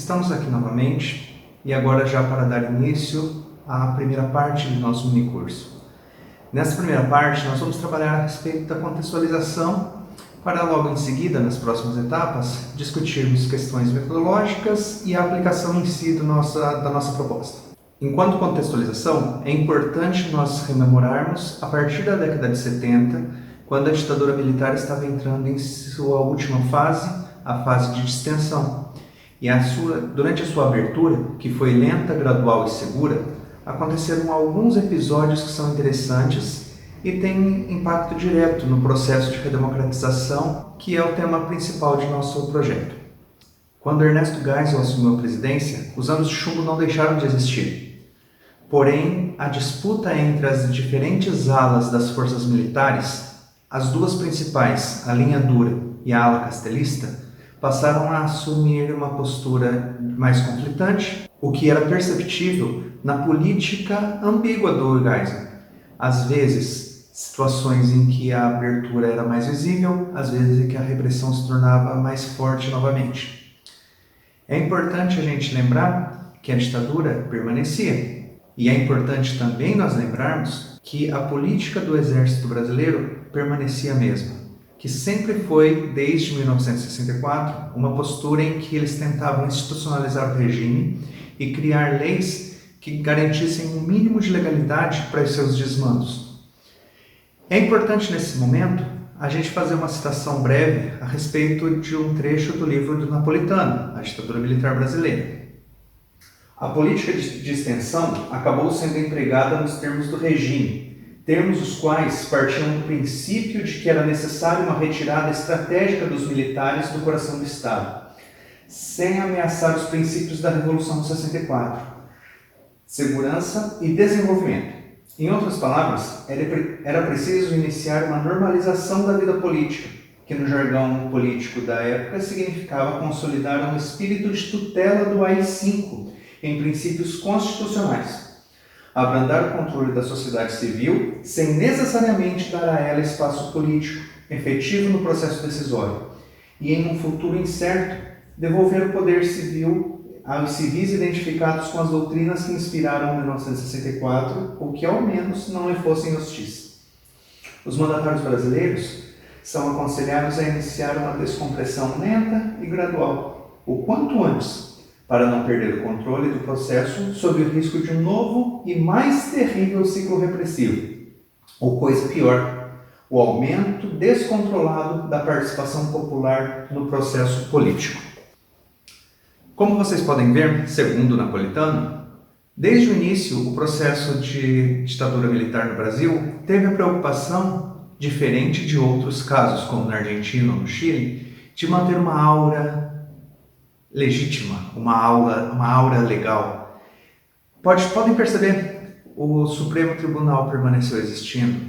Estamos aqui novamente e agora já para dar início à primeira parte do nosso minicurso. Nessa primeira parte nós vamos trabalhar a respeito da contextualização para logo em seguida, nas próximas etapas, discutirmos questões metodológicas e a aplicação em si da nossa proposta. Enquanto contextualização, é importante nós rememorarmos a partir da década de 70, quando a ditadura militar estava entrando em sua última fase, a fase de distensão. E durante a sua abertura, que foi lenta, gradual e segura, aconteceram alguns episódios que são interessantes e têm impacto direto no processo de redemocratização, que é o tema principal de nosso projeto. Quando Ernesto Geisel assumiu a presidência, os anos de chumbo não deixaram de existir. Porém, a disputa entre as diferentes alas das forças militares, as duas principais, a linha dura e a ala castelista, passaram a assumir uma postura mais conflitante, o que era perceptível na política ambígua do Geisel. Às vezes, situações em que a abertura era mais visível, às vezes em que a repressão se tornava mais forte novamente. É importante a gente lembrar que a ditadura permanecia. E é importante também nós lembrarmos que a política do exército brasileiro permanecia a mesma, que sempre foi, desde 1964, uma postura em que eles tentavam institucionalizar o regime e criar leis que garantissem um mínimo de legalidade para os seus desmandos. É importante nesse momento a gente fazer uma citação breve a respeito de um trecho do livro do Napolitano, A Ditadura Militar Brasileira. A política de extensão acabou sendo empregada nos termos do regime, termos os quais partiam do princípio de que era necessária uma retirada estratégica dos militares do coração do Estado, sem ameaçar os princípios da Revolução de 64, segurança e desenvolvimento. Em outras palavras, era preciso iniciar uma normalização da vida política, que no jargão político da época significava consolidar um espírito de tutela do AI-5 em princípios constitucionais, abrandar o controle da sociedade civil sem necessariamente dar a ela espaço político efetivo no processo decisório e, em um futuro incerto, devolver o poder civil aos civis identificados com as doutrinas que inspiraram 1964 ou que, ao menos, não lhe fossem hostis. Os mandatários brasileiros são aconselhados a iniciar uma descompressão lenta e gradual, o quanto antes, para não perder o controle do processo sob o risco de um novo e mais terrível ciclo repressivo, ou coisa pior, o aumento descontrolado da participação popular no processo político. Como vocês podem ver, segundo Napolitano, desde o início o processo de ditadura militar no Brasil teve a preocupação, diferente de outros casos como na Argentina ou no Chile, de manter uma aura legítima, uma aura legal. Podem perceber, o Supremo Tribunal permaneceu existindo.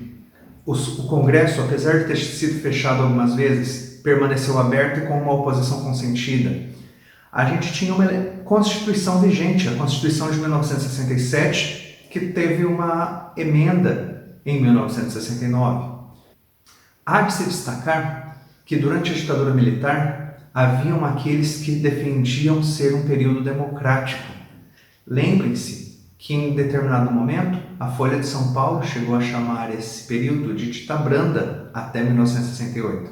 O Congresso, apesar de ter sido fechado algumas vezes, permaneceu aberto e com uma oposição consentida. A gente tinha uma Constituição vigente, a Constituição de 1967, que teve uma emenda em 1969. Há de se destacar que durante a ditadura militar haviam aqueles que defendiam ser um período democrático. Lembrem-se que em determinado momento a Folha de São Paulo chegou a chamar esse período de dita branda até 1968.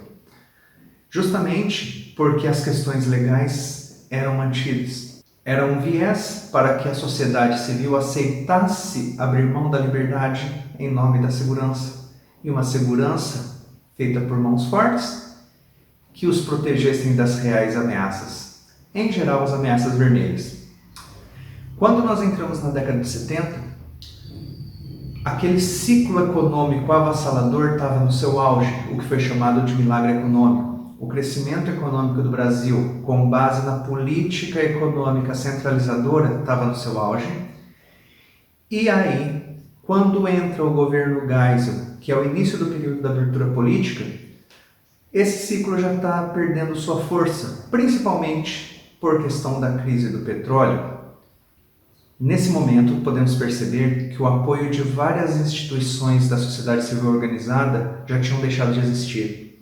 Justamente porque as questões legais eram mantidas. Era um viés para que a sociedade civil aceitasse abrir mão da liberdade em nome da segurança. E uma segurança feita por mãos fortes que os protegessem das reais ameaças, em geral as ameaças vermelhas. Quando nós entramos na década de 70, aquele ciclo econômico avassalador estava no seu auge, o que foi chamado de milagre econômico. O crescimento econômico do Brasil, com base na política econômica centralizadora, estava no seu auge. E aí, quando entra o governo Geisel, que é o início do período da abertura política, esse ciclo já está perdendo sua força, principalmente por questão da crise do petróleo. Nesse momento, podemos perceber que o apoio de várias instituições da sociedade civil organizada já tinham deixado de existir.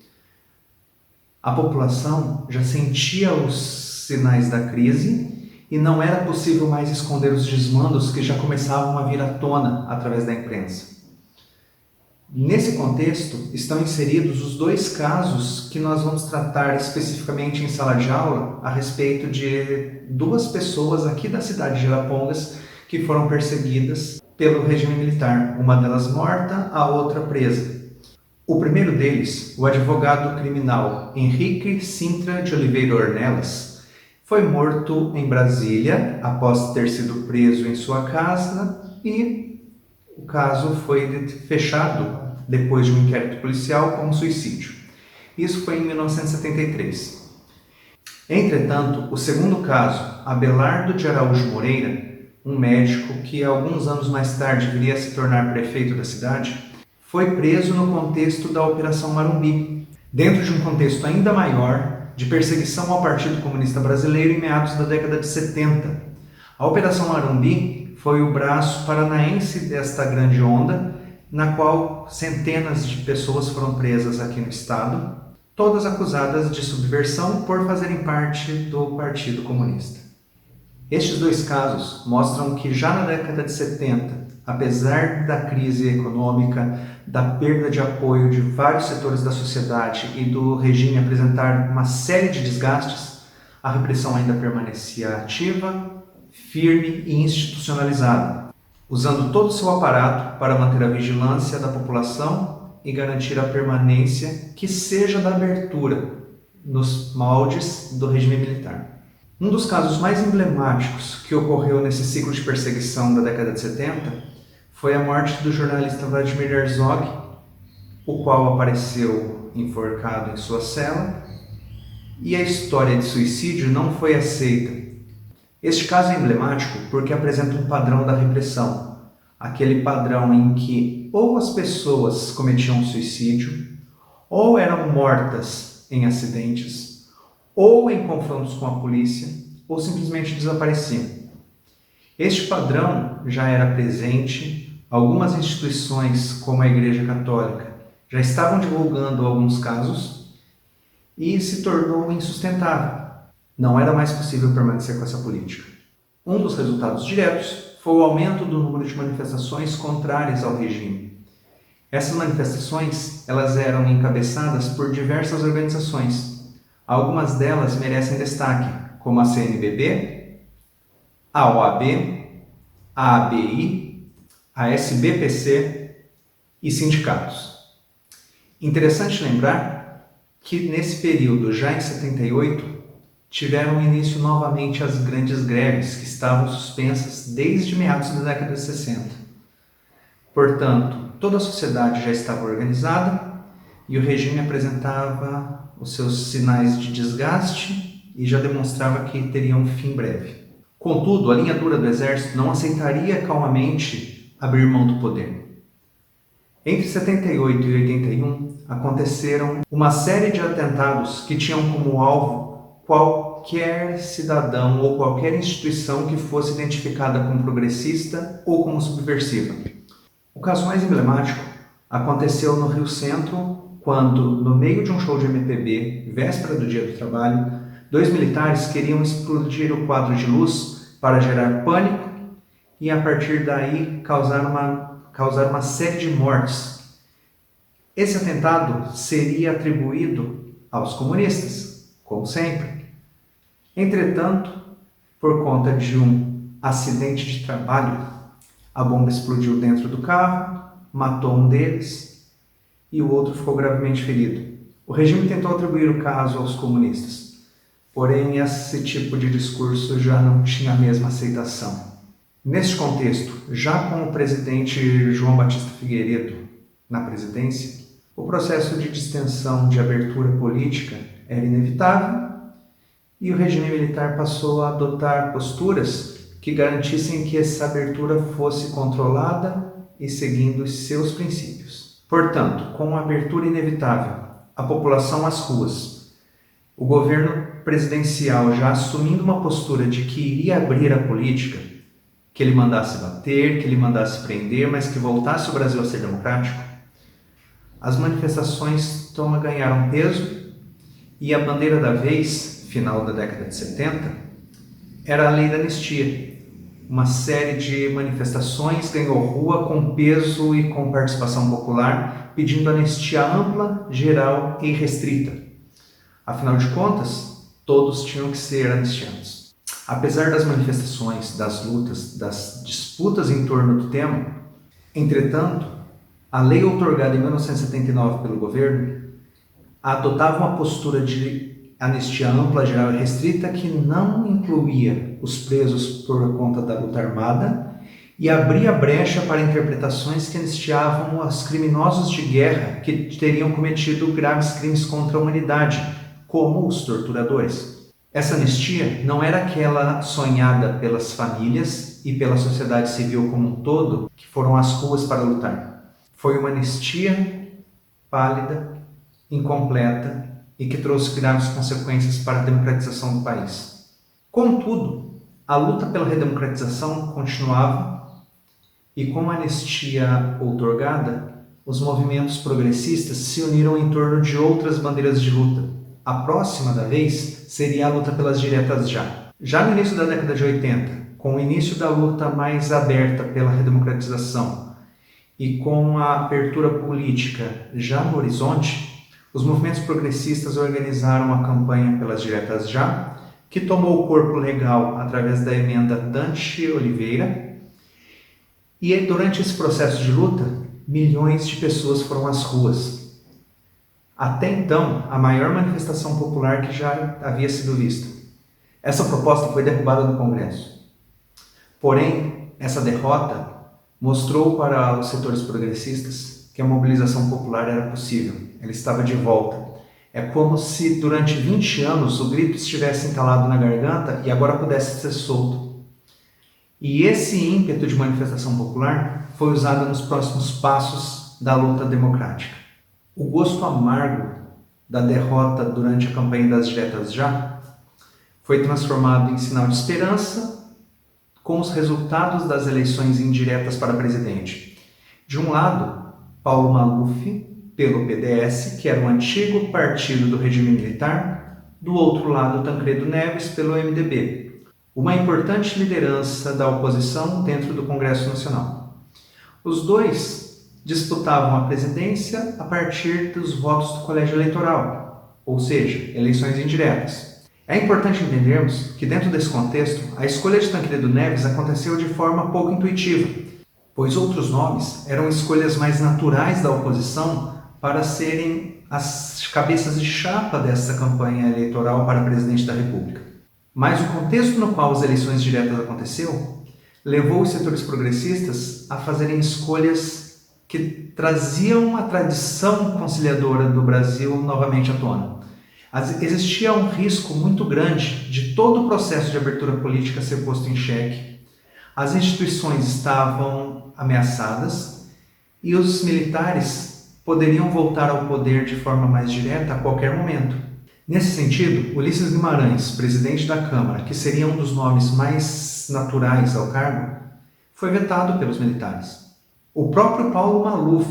A população já sentia os sinais da crise e não era possível mais esconder os desmandos que já começavam a vir à tona através da imprensa. Nesse contexto, estão inseridos os dois casos que nós vamos tratar especificamente em sala de aula a respeito de duas pessoas aqui da cidade de Arapongas que foram perseguidas pelo regime militar, uma delas morta, a outra presa. O primeiro deles, o advogado criminal Henrique Sintra de Oliveira Ornelas, foi morto em Brasília após ter sido preso em sua casa e o caso foi fechado depois de um inquérito policial como suicídio. Isso foi em 1973. Entretanto, o segundo caso, Abelardo de Araújo Moreira, um médico que alguns anos mais tarde viria a se tornar prefeito da cidade, foi preso no contexto da Operação Marumbi, dentro de um contexto ainda maior de perseguição ao Partido Comunista Brasileiro em meados da década de 70. A Operação Marumbi foi o braço paranaense desta grande onda, na qual centenas de pessoas foram presas aqui no estado, todas acusadas de subversão por fazerem parte do Partido Comunista. Estes dois casos mostram que já na década de 70, apesar da crise econômica, da perda de apoio de vários setores da sociedade e do regime apresentar uma série de desgastes, a repressão ainda permanecia ativa, firme e institucionalizada, usando todo o seu aparato para manter a vigilância da população e garantir a permanência que seja da abertura nos moldes do regime militar. Um dos casos mais emblemáticos que ocorreu nesse ciclo de perseguição da década de 70 foi a morte do jornalista Vladimir Herzog, o qual apareceu enforcado em sua cela, e a história de suicídio não foi aceita. Este caso é emblemático porque apresenta um padrão da repressão, aquele padrão em que ou as pessoas cometiam suicídio, ou eram mortas em acidentes, ou em confrontos com a polícia, ou simplesmente desapareciam. Este padrão já era presente, algumas instituições, como a Igreja Católica, já estavam divulgando alguns casos e se tornou insustentável. Não era mais possível permanecer com essa política. Um dos resultados diretos foi o aumento do número de manifestações contrárias ao regime. Essas manifestações elas eram encabeçadas por diversas organizações. Algumas delas merecem destaque, como a CNBB, a OAB, a ABI, a SBPC e sindicatos. Interessante lembrar que nesse período, já em 78, tiveram início novamente as grandes greves que estavam suspensas desde meados da década de 60. Portanto, toda a sociedade já estava organizada e o regime apresentava os seus sinais de desgaste e já demonstrava que teria um fim breve. Contudo, a linha dura do exército não aceitaria calmamente abrir mão do poder. Entre 78 e 81, aconteceram uma série de atentados que tinham como alvo qualquer cidadão ou qualquer instituição que fosse identificada como progressista ou como subversiva. O caso mais emblemático aconteceu no Rio Centro, quando, no meio de um show de MPB, véspera do Dia do Trabalho, 2 militares queriam explodir o quadro de luz para gerar pânico e, a partir daí, causar uma série de mortes. Esse atentado seria atribuído aos comunistas, como sempre. Entretanto, por conta de um acidente de trabalho, a bomba explodiu dentro do carro, matou um deles e o outro ficou gravemente ferido. O regime tentou atribuir o caso aos comunistas, porém esse tipo de discurso já não tinha a mesma aceitação. Neste contexto, já com o presidente João Batista Figueiredo na presidência, o processo de distensão de abertura política era inevitável e o regime militar passou a adotar posturas que garantissem que essa abertura fosse controlada e seguindo os seus princípios. Portanto, com a abertura inevitável, a população às ruas, o governo presidencial já assumindo uma postura de que iria abrir a política, que ele mandasse bater, que ele mandasse prender, mas que voltasse o Brasil a ser democrático, as manifestações ganharam peso e a bandeira da vez, final da década de 70, era a lei da anistia. Uma série de manifestações ganhou rua com peso e com participação popular, pedindo anistia ampla, geral e restrita. Afinal de contas, todos tinham que ser anistiados. Apesar das manifestações, das lutas, das disputas em torno do tema, entretanto, a lei outorgada em 1979 pelo governo adotava uma postura de anistia ampla, geral e restrita que não incluía os presos por conta da luta armada e abria brecha para interpretações que anistiavam os criminosos de guerra que teriam cometido graves crimes contra a humanidade, como os torturadores. Essa anistia não era aquela sonhada pelas famílias e pela sociedade civil como um todo, que foram às ruas para lutar. Foi uma anistia pálida, incompleta e que trouxe graves consequências para a democratização do país. Contudo, a luta pela redemocratização continuava e, com a anistia outorgada, os movimentos progressistas se uniram em torno de outras bandeiras de luta. A próxima da vez seria a luta pelas diretas já. Já no início da década de 80, com o início da luta mais aberta pela redemocratização e com a abertura política já no horizonte, os movimentos progressistas organizaram a campanha pelas diretas já, que tomou o corpo legal através da emenda Dante-Oliveira. E durante esse processo de luta, milhões de pessoas foram às ruas. Até então, a maior manifestação popular que já havia sido vista. Essa proposta foi derrubada no Congresso. Porém, essa derrota mostrou para os setores progressistas que a mobilização popular era possível, ela estava de volta. É como se durante 20 anos o grito estivesse entalado na garganta e agora pudesse ser solto. E esse ímpeto de manifestação popular foi usado nos próximos passos da luta democrática. O gosto amargo da derrota durante a campanha das diretas já foi transformado em sinal de esperança com os resultados das eleições indiretas para presidente. De um lado, Paulo Maluf, pelo PDS, que era o antigo partido do regime militar, do outro lado, Tancredo Neves, pelo MDB, uma importante liderança da oposição dentro do Congresso Nacional. Os dois disputavam a presidência a partir dos votos do colégio eleitoral, ou seja, eleições indiretas. É importante entendermos que, dentro desse contexto, a escolha de Tancredo Neves aconteceu de forma pouco intuitiva, pois outros nomes eram escolhas mais naturais da oposição para serem as cabeças de chapa dessa campanha eleitoral para presidente da República. Mas o contexto no qual as eleições diretas aconteceu levou os setores progressistas a fazerem escolhas que traziam a tradição conciliadora do Brasil novamente à tona. Existia um risco muito grande de todo o processo de abertura política ser posto em xeque. As instituições estavam ameaçadas e os militares poderiam voltar ao poder de forma mais direta a qualquer momento. Nesse sentido, Ulisses Guimarães, presidente da Câmara, que seria um dos nomes mais naturais ao cargo, foi vetado pelos militares. O próprio Paulo Maluf,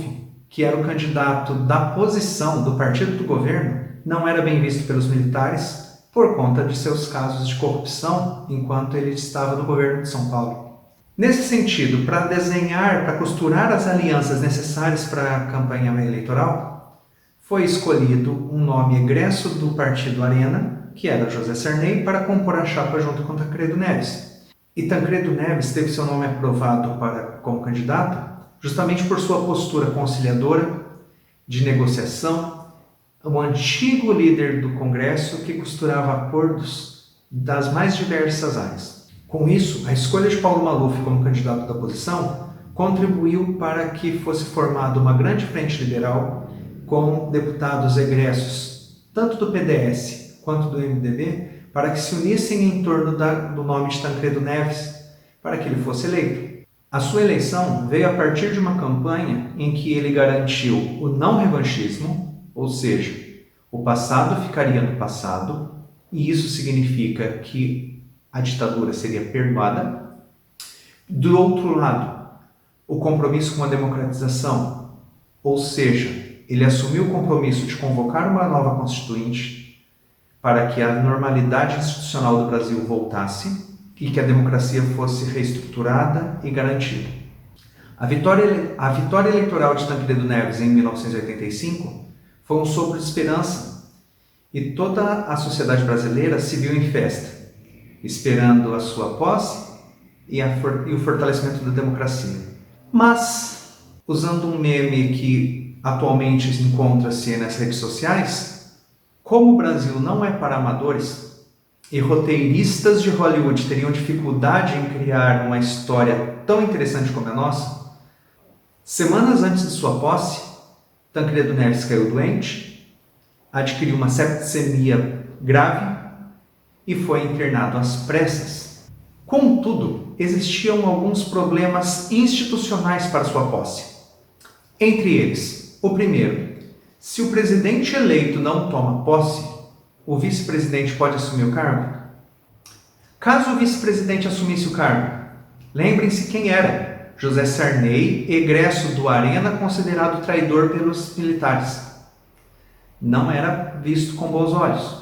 que era o candidato da posição do partido do governo, não era bem visto pelos militares por conta de seus casos de corrupção enquanto ele estava no governo de São Paulo. Nesse sentido, para desenhar, para costurar as alianças necessárias para a campanha eleitoral, foi escolhido um nome egresso do partido Arena, que era José Sarney, para compor a chapa junto com Tancredo Neves. E Tancredo Neves teve seu nome aprovado como candidato justamente por sua postura conciliadora, de negociação, um antigo líder do Congresso que costurava acordos das mais diversas áreas. Com isso, a escolha de Paulo Maluf como candidato da oposição contribuiu para que fosse formada uma grande frente liberal com deputados egressos, tanto do PDS quanto do MDB, para que se unissem em torno do nome de Tancredo Neves, para que ele fosse eleito. A sua eleição veio a partir de uma campanha em que ele garantiu o não revanchismo, ou seja, o passado ficaria no passado, e isso significa que a ditadura seria perdoada. Do outro lado, o compromisso com a democratização, ou seja, ele assumiu o compromisso de convocar uma nova constituinte para que a normalidade institucional do Brasil voltasse, e que a democracia fosse reestruturada e garantida. A vitória eleitoral de Tancredo Neves em 1985 foi um sopro de esperança e toda a sociedade brasileira se viu em festa, esperando a sua posse e o fortalecimento da democracia. Mas, usando um meme que atualmente encontra-se nas redes sociais, como o Brasil não é para amadores e roteiristas de Hollywood teriam dificuldade em criar uma história tão interessante como a nossa, semanas antes de sua posse, Tancredo Neves caiu doente, adquiriu uma septicemia grave e foi internado às pressas. Contudo, existiam alguns problemas institucionais para sua posse. Entre eles, o primeiro, se o presidente eleito não toma posse, o vice-presidente pode assumir o cargo? Caso o vice-presidente assumisse o cargo, lembrem-se quem era: José Sarney, egresso do Arena, considerado traidor pelos militares. Não era visto com bons olhos.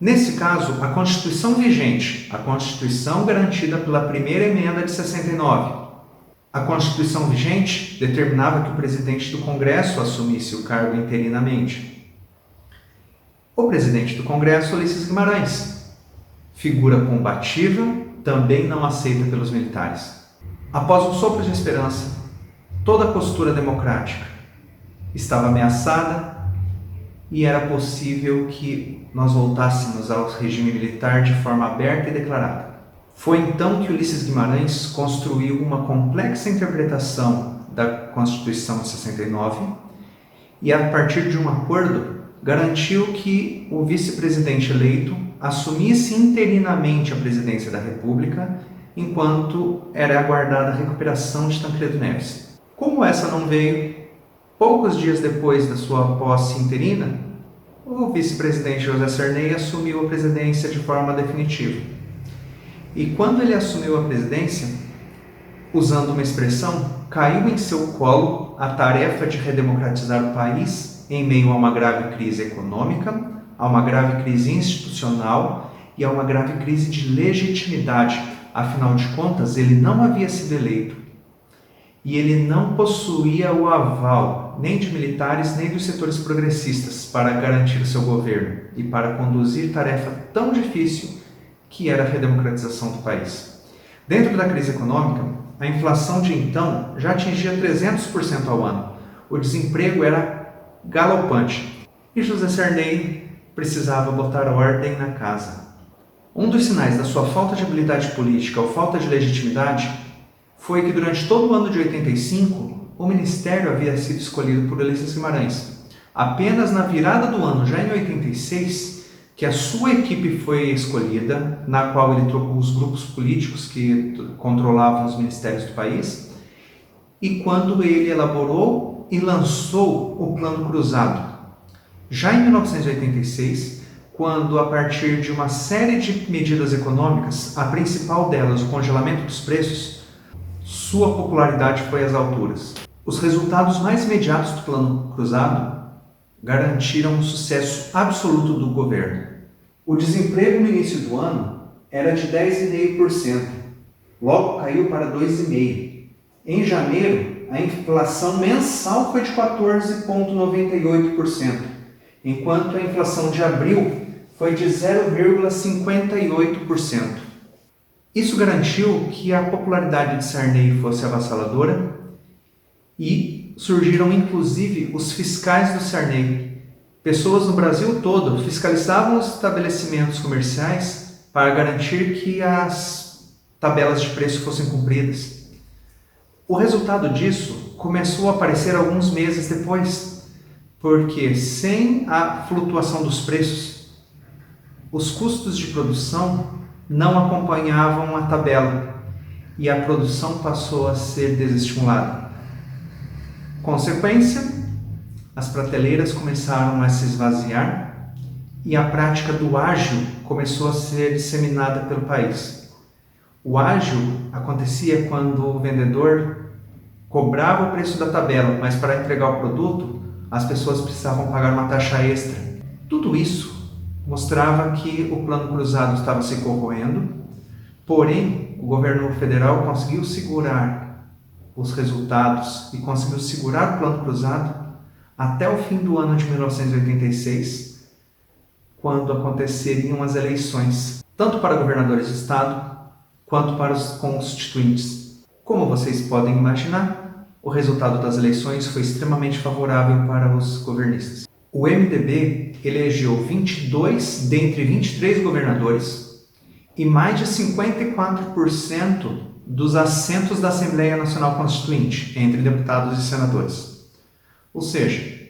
Nesse caso, a Constituição vigente, a Constituição garantida pela primeira emenda de 69, a Constituição vigente determinava que o presidente do Congresso assumisse o cargo interinamente. O presidente do Congresso, Ulisses Guimarães, figura combativa, também não aceita pelos militares. Após um sopro de esperança, toda a postura democrática estava ameaçada e era possível que nós voltássemos ao regime militar de forma aberta e declarada. Foi então que Ulisses Guimarães construiu uma complexa interpretação da Constituição de 69 e, a partir de um acordo, garantiu que o vice-presidente eleito assumisse interinamente a presidência da República enquanto era aguardada a recuperação de Tancredo Neves. Como essa não veio, poucos dias depois da sua posse interina, o vice-presidente José Sarney assumiu a presidência de forma definitiva. E quando ele assumiu a presidência, usando uma expressão, caiu em seu colo a tarefa de redemocratizar o país em meio a uma grave crise econômica, a uma grave crise institucional e a uma grave crise de legitimidade. Afinal de contas, ele não havia sido eleito e ele não possuía o aval nem de militares nem dos setores progressistas para garantir o seu governo e para conduzir tarefa tão difícil que era a redemocratização do país. Dentro da crise econômica, a inflação de então já atingia 300% ao ano. O desemprego era galopante e José Sarney precisava botar ordem na casa. Um dos sinais da sua falta de habilidade política ou falta de legitimidade foi que durante todo o ano de 85, o ministério havia sido escolhido por Ulisses Guimarães. Apenas na virada do ano, já em 86, que a sua equipe foi escolhida, na qual ele trocou os grupos políticos que controlavam os ministérios do país, e quando ele elaborou e lançou o Plano Cruzado. Já em 1986, quando, a partir de uma série de medidas econômicas, a principal delas, o congelamento dos preços, sua popularidade foi às alturas. Os resultados mais imediatos do Plano Cruzado garantiram um sucesso absoluto do governo. O desemprego no início do ano era de 10,5%, logo caiu para 2,5%. Em janeiro, a inflação mensal foi de 14,98%, enquanto a inflação de abril foi de 0,58%. Isso garantiu que a popularidade de Sarney fosse avassaladora e surgiram inclusive os fiscais do Sarney. Pessoas no Brasil todo fiscalizavam os estabelecimentos comerciais para garantir que as tabelas de preço fossem cumpridas. O resultado disso começou a aparecer alguns meses depois, porque sem a flutuação dos preços, os custos de produção não acompanhavam a tabela e a produção passou a ser desestimulada. Consequência, as prateleiras começaram a se esvaziar e a prática do ágio começou a ser disseminada pelo país. O ágio acontecia quando o vendedor cobrava o preço da tabela, mas para entregar o produto, as pessoas precisavam pagar uma taxa extra. Tudo isso mostrava que o plano cruzado estava se corroendo, porém o governo federal conseguiu segurar os resultados e conseguiu segurar o plano cruzado até o fim do ano de 1986, quando aconteceriam as eleições, tanto para governadores de estado quanto para os constituintes. Como vocês podem imaginar, o resultado das eleições foi extremamente favorável para os governistas. O MDB elegeu 22 dentre 23 governadores e mais de 54% dos assentos da Assembleia Nacional Constituinte, entre deputados e senadores. Ou seja,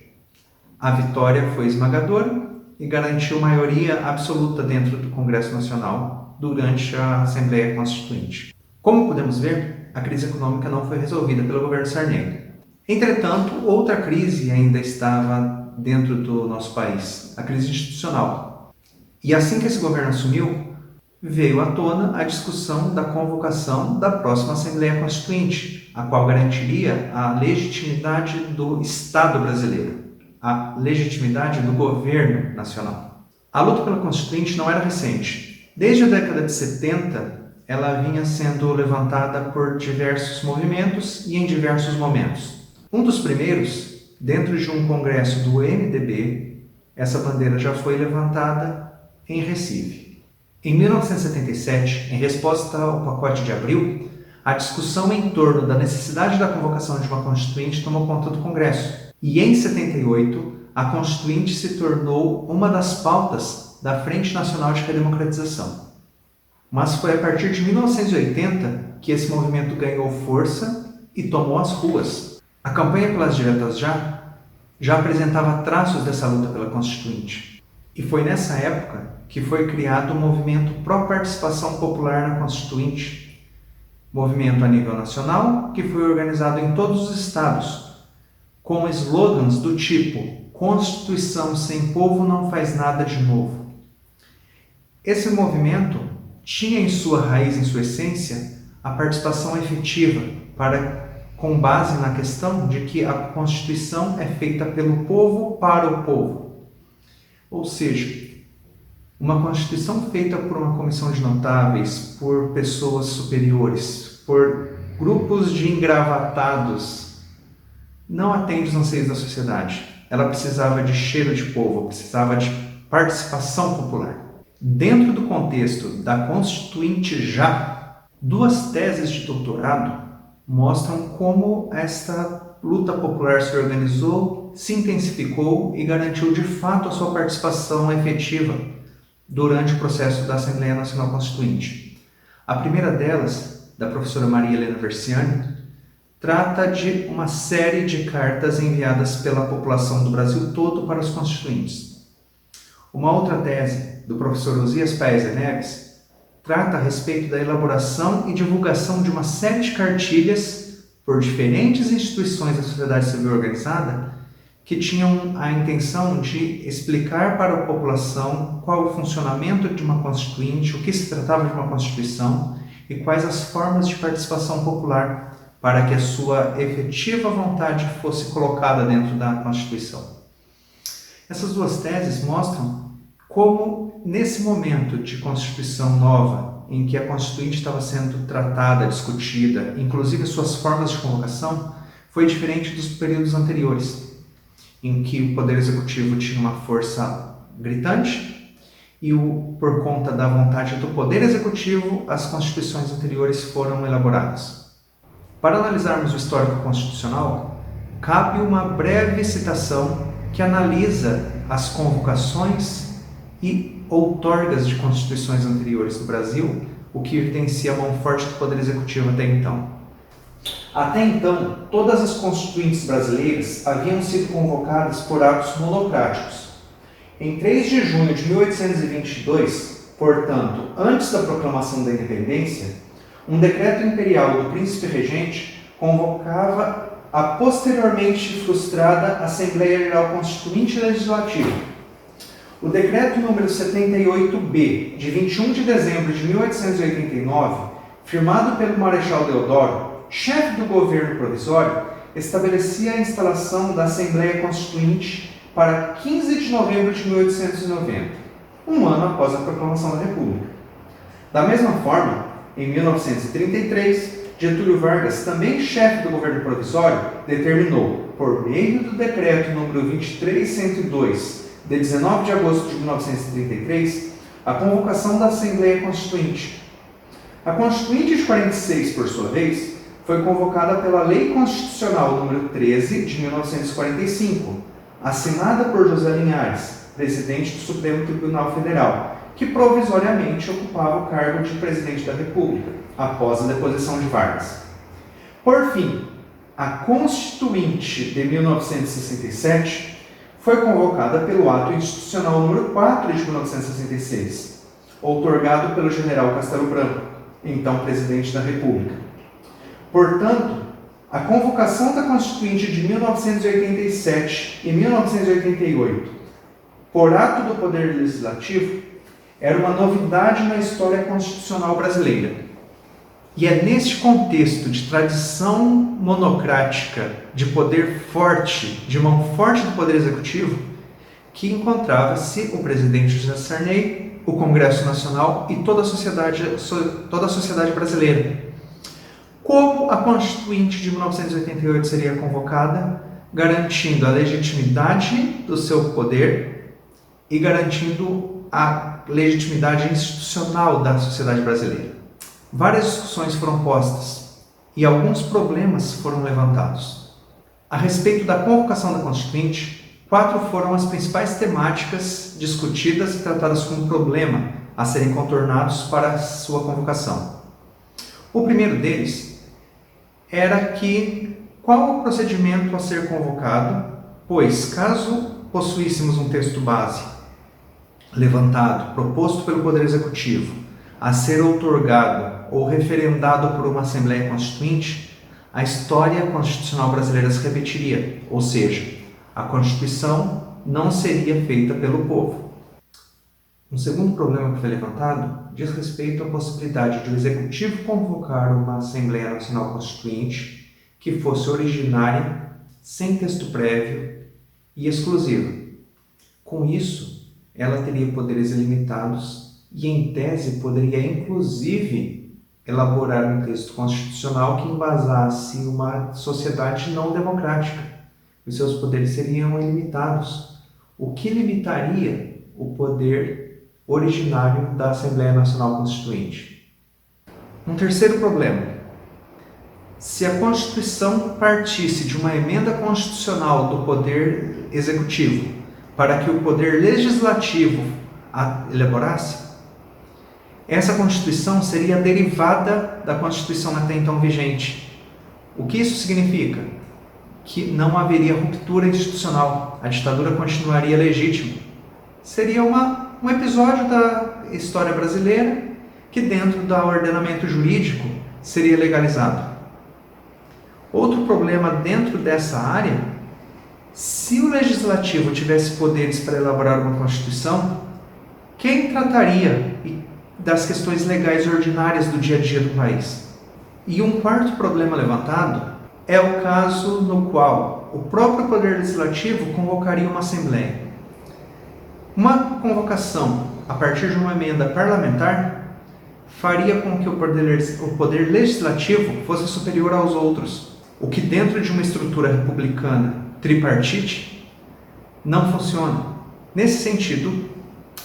a vitória foi esmagadora e garantiu maioria absoluta dentro do Congresso Nacional durante a Assembleia Constituinte. Como podemos ver, a crise econômica não foi resolvida pelo governo Sarney. Entretanto, outra crise ainda estava dentro do nosso país, a crise institucional. E assim que esse governo assumiu, veio à tona a discussão da convocação da próxima Assembleia Constituinte, a qual garantiria a legitimidade do Estado brasileiro, a legitimidade do governo nacional. A luta pela Constituinte não era recente. Desde a década de 70, ela vinha sendo levantada por diversos movimentos e em diversos momentos. Um dos primeiros, dentro de um congresso do MDB, essa bandeira já foi levantada em Recife. Em 1977, em resposta ao pacote de abril, a discussão em torno da necessidade da convocação de uma Constituinte tomou conta do Congresso. E em 78, a Constituinte se tornou uma das pautas da Frente Nacional de Redemocratização. Mas foi a partir de 1980 que esse movimento ganhou força e tomou as ruas. A campanha pelas diretas já apresentava traços dessa luta pela Constituinte. E foi nessa época que foi criado o movimento Pró-Participação Popular na Constituinte, movimento a nível nacional que foi organizado em todos os estados, com slogans do tipo "Constituição sem povo não faz nada de novo". Esse movimento tinha em sua raiz, em sua essência, a participação efetiva com base na questão de que a Constituição é feita pelo povo para o povo. Ou seja, uma Constituição feita por uma comissão de notáveis, por pessoas superiores, por grupos de engravatados, não atende os anseios da sociedade. Ela precisava de cheiro de povo, precisava de participação popular. Dentro do contexto da Constituinte já, duas teses de doutorado mostram como esta luta popular se organizou, se intensificou e garantiu de fato a sua participação efetiva durante o processo da Assembleia Nacional Constituinte. A primeira delas, da professora Maria Helena Versiani, trata de uma série de cartas enviadas pela população do Brasil todo para os constituintes. Uma outra tese, do professor Osias Paes Neves, trata a respeito da elaboração e divulgação de uma série de cartilhas por diferentes instituições da sociedade civil organizada que tinham a intenção de explicar para a população qual o funcionamento de uma constituinte, o que se tratava de uma constituição e quais as formas de participação popular para que a sua efetiva vontade fosse colocada dentro da Constituição. Essas duas teses mostram como, nesse momento de Constituição nova, em que a Constituinte estava sendo tratada, discutida, inclusive suas formas de convocação, foi diferente dos períodos anteriores, em que o Poder Executivo tinha uma força gritante e, por conta da vontade do Poder Executivo, as Constituições anteriores foram elaboradas. Para analisarmos o histórico constitucional, cabe uma breve citação que analisa as convocações e outorgas de constituições anteriores do Brasil, o que evidencia a mão forte do Poder Executivo até então. Até então, todas as constituintes brasileiras haviam sido convocadas por atos monocráticos. Em 3 de junho de 1822, portanto, antes da proclamação da independência, um decreto imperial do príncipe regente convocava a posteriormente frustrada Assembleia Geral Constituinte e Legislativa. O decreto número 78-B, de 21 de dezembro de 1889, firmado pelo Marechal Deodoro, chefe do governo provisório, estabelecia a instalação da Assembleia Constituinte para 15 de novembro de 1890. um ano após a proclamação da República. Da mesma forma, em 1933, Getúlio Vargas, também chefe do governo provisório, determinou, por meio do decreto número 23102, de 19 de agosto de 1933, a convocação da Assembleia Constituinte. A Constituinte de 46, por sua vez, foi convocada pela Lei Constitucional número 13 de 1945, assinada por José Linhares, presidente do Supremo Tribunal Federal, que provisoriamente ocupava o cargo de presidente da República, após a deposição de Vargas. Por fim, a Constituinte de 1967 foi convocada pelo Ato Institucional número 4 de 1966, outorgado pelo general Castelo Branco, então presidente da República. Portanto, a convocação da Constituinte de 1987 e 1988, por ato do Poder Legislativo, era uma novidade na história constitucional brasileira. E é neste contexto de tradição monocrática, de poder forte, de mão forte do Poder Executivo, que encontrava-se o presidente José Sarney, o Congresso Nacional e toda a sociedade brasileira. Como a Constituinte de 1988 seria convocada, garantindo a legitimidade do seu poder e garantindo a legitimidade institucional da sociedade brasileira. Várias discussões foram postas e alguns problemas foram levantados. A respeito da convocação da Constituinte, 4 foram as principais temáticas discutidas e tratadas como problema a serem contornados para a sua convocação. O primeiro deles era qual o procedimento a ser convocado, pois caso possuíssemos um texto base levantado, proposto pelo Poder Executivo, a ser outorgado ou referendado por uma Assembleia Constituinte, a história constitucional brasileira se repetiria, ou seja, a Constituição não seria feita pelo povo. Um segundo problema que foi levantado diz respeito à possibilidade de o Executivo convocar uma Assembleia Nacional Constituinte que fosse originária, sem texto prévio e exclusiva. Com isso, ela teria poderes ilimitados e, em tese, poderia inclusive elaborar um texto constitucional que embasasse uma sociedade não democrática. Os seus poderes seriam ilimitados, o que limitaria o poder originário da Assembleia Nacional Constituinte. Um terceiro problema: se a Constituição partisse de uma emenda constitucional do Poder Executivo para que o Poder Legislativo a elaborasse, essa Constituição seria derivada da Constituição até então vigente. O que isso significa? Que não haveria ruptura institucional, a ditadura continuaria legítima. Seria um episódio da história brasileira que, dentro do ordenamento jurídico, seria legalizado. Outro problema dentro dessa área: se o Legislativo tivesse poderes para elaborar uma Constituição, quem trataria das questões legais ordinárias do dia a dia do país? E um quarto problema levantado é o caso no qual o próprio Poder Legislativo convocaria uma Assembleia. Uma convocação a partir de uma emenda parlamentar faria com que o Poder Legislativo fosse superior aos outros, o que dentro de uma estrutura republicana tripartite não funciona. Nesse sentido,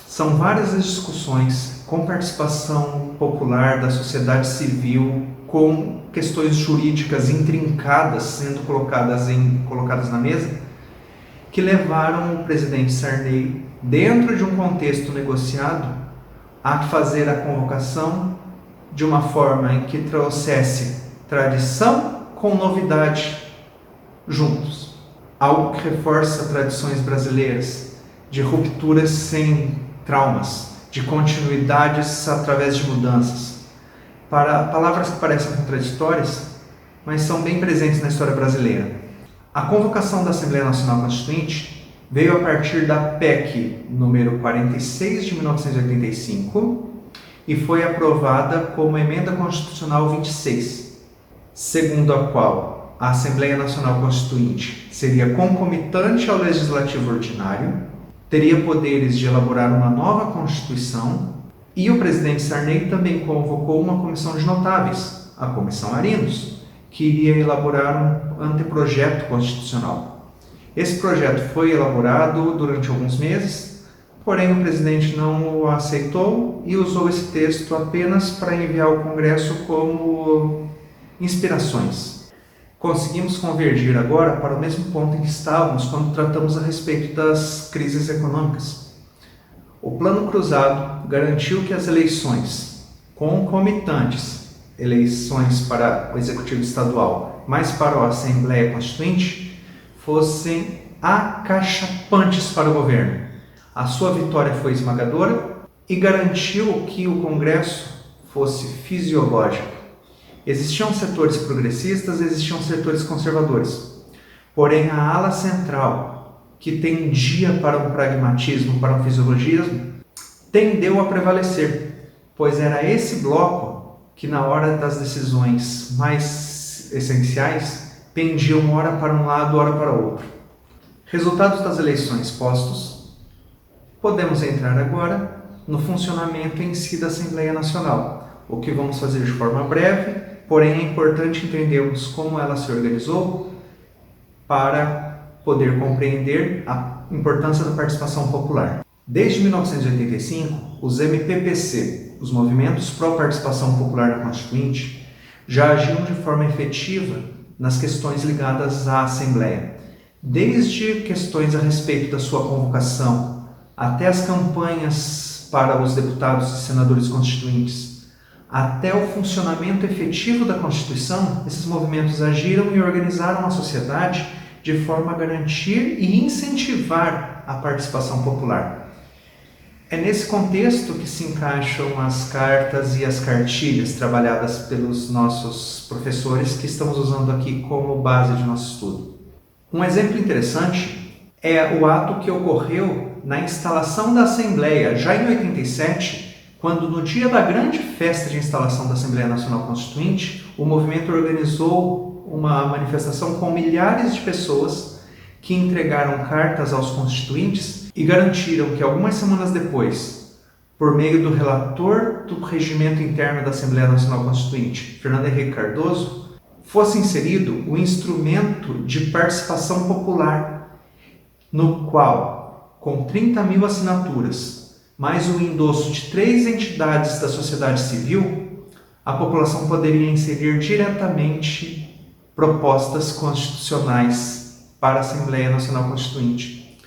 são várias as discussões com participação popular da sociedade civil, com questões jurídicas intrincadas sendo colocadas na mesa, que levaram o presidente Sarney, dentro de um contexto negociado, a fazer a convocação de uma forma em que trouxesse tradição com novidade juntos. Algo que reforça tradições brasileiras de rupturas sem traumas, de continuidades através de mudanças. Para palavras que parecem contraditórias, mas são bem presentes na história brasileira. A convocação da Assembleia Nacional Constituinte veio a partir da PEC número 46 de 1985 e foi aprovada como Emenda Constitucional 26, segundo a qual a Assembleia Nacional Constituinte seria concomitante ao Legislativo Ordinário teria poderes de elaborar uma nova Constituição, e o presidente Sarney também convocou uma comissão de notáveis, a Comissão Arinos, que iria elaborar um anteprojeto constitucional. Esse projeto foi elaborado durante alguns meses, porém o presidente não o aceitou e usou esse texto apenas para enviar ao Congresso como inspirações. Conseguimos convergir agora para o mesmo ponto em que estávamos quando tratamos a respeito das crises econômicas. O Plano Cruzado garantiu que as eleições concomitantes, eleições para o Executivo Estadual, mais para a Assembleia Constituinte, fossem acachapantes para o governo. A sua vitória foi esmagadora e garantiu que o Congresso fosse fisiológico. Existiam setores progressistas, existiam setores conservadores. Porém, a ala central, que tendia para um pragmatismo, para um fisiologismo, tendeu a prevalecer, pois era esse bloco que, na hora das decisões mais essenciais, pendiam ora para um lado, ora para o outro. Resultados das eleições postos, podemos entrar agora no funcionamento em si da Assembleia Nacional, o que vamos fazer de forma breve. Porém, é importante entendermos como ela se organizou para poder compreender a importância da participação popular. Desde 1985, os MPPC, os Movimentos Pró-Participação Popular na Constituinte, já agiam de forma efetiva nas questões ligadas à Assembleia, desde questões a respeito da sua convocação, até as campanhas para os deputados e senadores constituintes, até o funcionamento efetivo da Constituição. Esses movimentos agiram e organizaram a sociedade de forma a garantir e incentivar a participação popular. É nesse contexto que se encaixam as cartas e as cartilhas trabalhadas pelos nossos professores, que estamos usando aqui como base de nosso estudo. Um exemplo interessante é o ato que ocorreu na instalação da Assembleia, já em 87, quando no dia da grande festa de instalação da Assembleia Nacional Constituinte, o movimento organizou uma manifestação com milhares de pessoas que entregaram cartas aos constituintes e garantiram que algumas semanas depois, por meio do relator do regimento interno da Assembleia Nacional Constituinte, Fernando Henrique Cardoso, fosse inserido o instrumento de participação popular, no qual, com 30 mil assinaturas, mais o endosso de 3 entidades da sociedade civil, a população poderia inserir diretamente propostas constitucionais para a Assembleia Nacional Constituinte.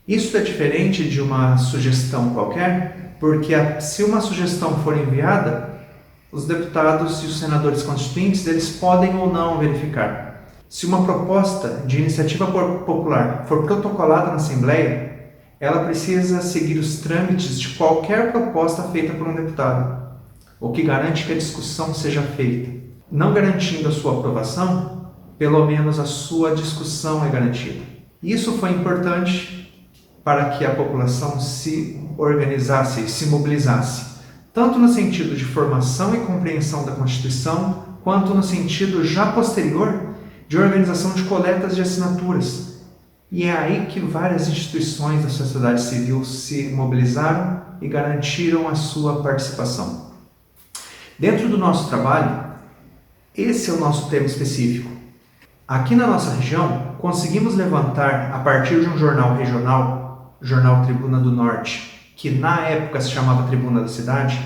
Isso é diferente de uma sugestão qualquer, porque se uma sugestão for enviada, os deputados e os senadores constituintes eles podem ou não verificar. Se uma proposta de iniciativa popular for protocolada na Assembleia, ela precisa seguir os trâmites de qualquer proposta feita por um deputado, o que garante que a discussão seja feita. Não garantindo a sua aprovação, pelo menos a sua discussão é garantida. Isso foi importante para que a população se organizasse e se mobilizasse, tanto no sentido de formação e compreensão da Constituição, quanto no sentido já posterior de organização de coletas de assinaturas. E é aí que várias instituições da sociedade civil se mobilizaram e garantiram a sua participação. Dentro do nosso trabalho, esse é o nosso tema específico. Aqui na nossa região, conseguimos levantar, a partir de um jornal regional, o Jornal Tribuna do Norte, que na época se chamava Tribuna da Cidade,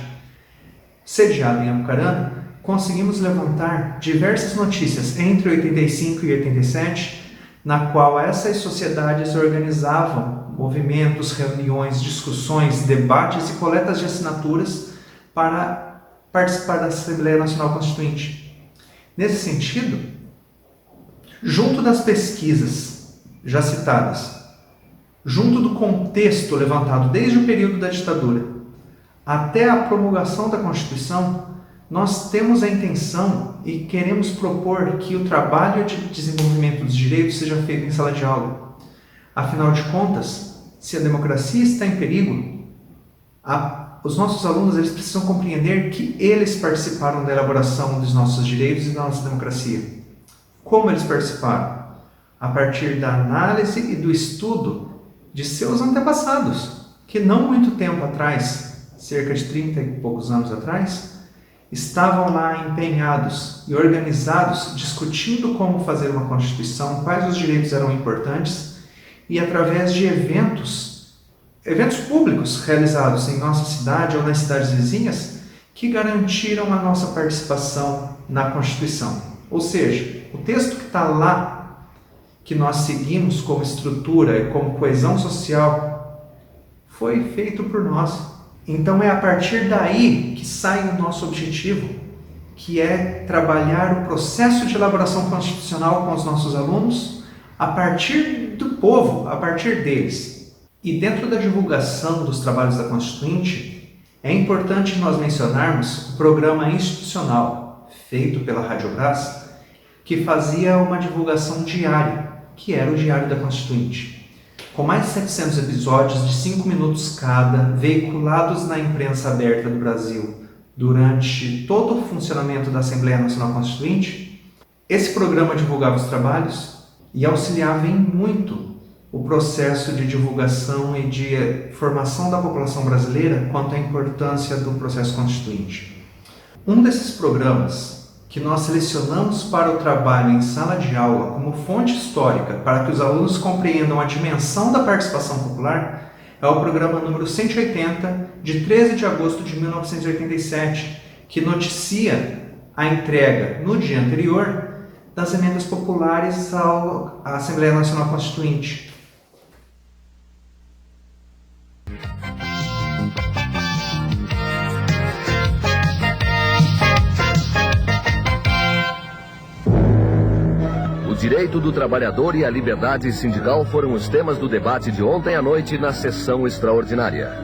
sediado em Apucarana, conseguimos levantar diversas notícias entre 85 e 87, na qual essas sociedades organizavam movimentos, reuniões, discussões, debates e coletas de assinaturas para participar da Assembleia Nacional Constituinte. Nesse sentido, junto das pesquisas já citadas, junto do contexto levantado desde o período da ditadura até a promulgação da Constituição, nós temos a intenção e queremos propor que o trabalho de desenvolvimento dos direitos seja feito em sala de aula. Afinal de contas, se a democracia está em perigo, os nossos alunos eles precisam compreender que eles participaram da elaboração dos nossos direitos e da nossa democracia. Como eles participaram? A partir da análise e do estudo de seus antepassados, que não muito tempo atrás, cerca de 30 e poucos anos atrás, estavam lá empenhados e organizados, discutindo como fazer uma Constituição, quais os direitos eram importantes, e através de eventos públicos realizados em nossa cidade ou nas cidades vizinhas, que garantiram a nossa participação na Constituição. Ou seja, o texto que está lá, que nós seguimos como estrutura e como coesão social, foi feito por nós. Então é a partir daí que sai o nosso objetivo, que é trabalhar o processo de elaboração constitucional com os nossos alunos, a partir do povo, a partir deles. E dentro da divulgação dos trabalhos da Constituinte, é importante nós mencionarmos o programa institucional, feito pela Radiobras, que fazia uma divulgação diária, que era o Diário da Constituinte. Com mais de 700 episódios de 5 minutos cada, veiculados na imprensa aberta do Brasil durante todo o funcionamento da Assembleia Nacional Constituinte, esse programa divulgava os trabalhos e auxiliava em muito o processo de divulgação e de formação da população brasileira quanto à importância do processo constituinte. Um desses programas que nós selecionamos para o trabalho em sala de aula como fonte histórica para que os alunos compreendam a dimensão da participação popular é o programa número 180, de 13 de agosto de 1987, que noticia a entrega, no dia anterior, das emendas populares à Assembleia Nacional Constituinte. O direito do trabalhador e a liberdade sindical foram os temas do debate de ontem à noite na sessão extraordinária.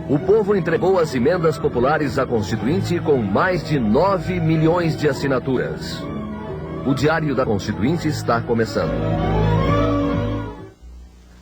O povo entregou as emendas populares à Constituinte com mais de 9 milhões de assinaturas. O Diário da Constituinte está começando.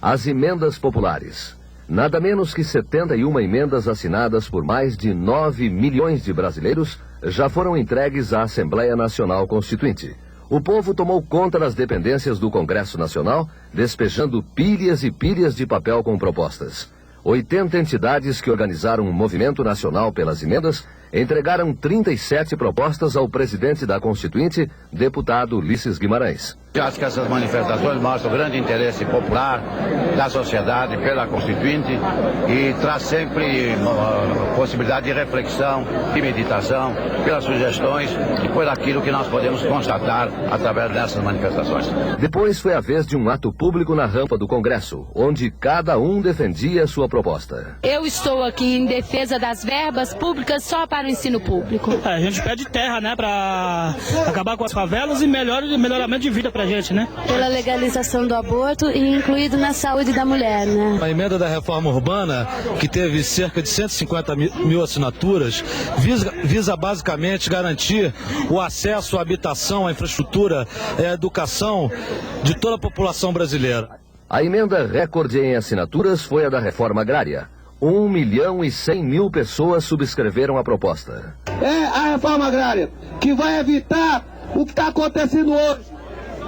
As emendas populares. Nada menos que 71 emendas assinadas por mais de 9 milhões de brasileiros já foram entregues à Assembleia Nacional Constituinte. O povo tomou conta das dependências do Congresso Nacional, despejando pilhas e pilhas de papel com propostas. 80 entidades que organizaram um movimento nacional pelas emendas entregaram 37 propostas ao presidente da Constituinte, deputado Ulisses Guimarães. Eu acho que essas manifestações mostram o grande interesse popular da sociedade pela Constituinte e traz sempre possibilidade de reflexão, de meditação, pelas sugestões e por aquilo que nós podemos constatar através dessas manifestações. Depois foi a vez de um ato público na rampa do Congresso, onde cada um defendia sua proposta. Eu estou aqui em defesa das verbas públicas só para o ensino público. A gente pede terra, né, para acabar com as favelas e melhoramento de vida pra gente, né? Pela legalização do aborto e incluído na saúde da mulher, né? A emenda da reforma urbana, que teve cerca de 150 mil assinaturas, visa basicamente garantir o acesso à habitação, à infraestrutura e à educação de toda a população brasileira. A emenda recorde em assinaturas foi a da reforma agrária. 1.100.000 pessoas subscreveram a proposta. É a reforma agrária que vai evitar o que está acontecendo hoje,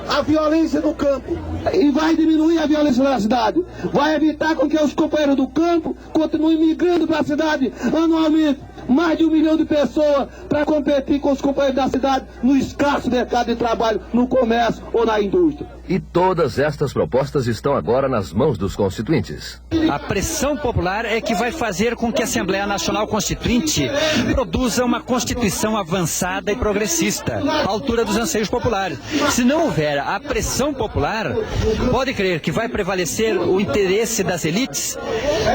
a violência no campo, e vai diminuir a violência na cidade. Vai evitar com que os companheiros do campo continuem migrando para a cidade anualmente. Mais de 1 milhão de pessoas para competir com os companheiros da cidade no escasso mercado de trabalho, no comércio ou na indústria. E todas estas propostas estão agora nas mãos dos constituintes. A pressão popular é que vai fazer com que a Assembleia Nacional Constituinte produza uma Constituição avançada e progressista, à altura dos anseios populares. Se não houver a pressão popular, pode crer que vai prevalecer o interesse das elites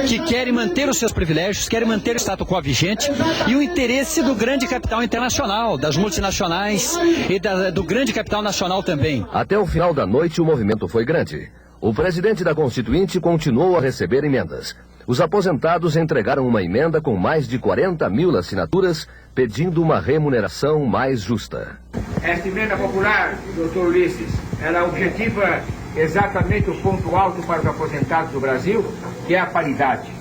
que querem manter os seus privilégios, querem manter o status quo vigente, e o interesse do grande capital internacional, das multinacionais e do grande capital nacional também. Até o final da noite o movimento foi grande. O presidente da Constituinte continuou a receber emendas. Os aposentados entregaram uma emenda com mais de 40.000 assinaturas, pedindo uma remuneração mais justa. Esta emenda popular, doutor Ulisses, ela objetiva exatamente o ponto alto para os aposentados do Brasil, que é a paridade.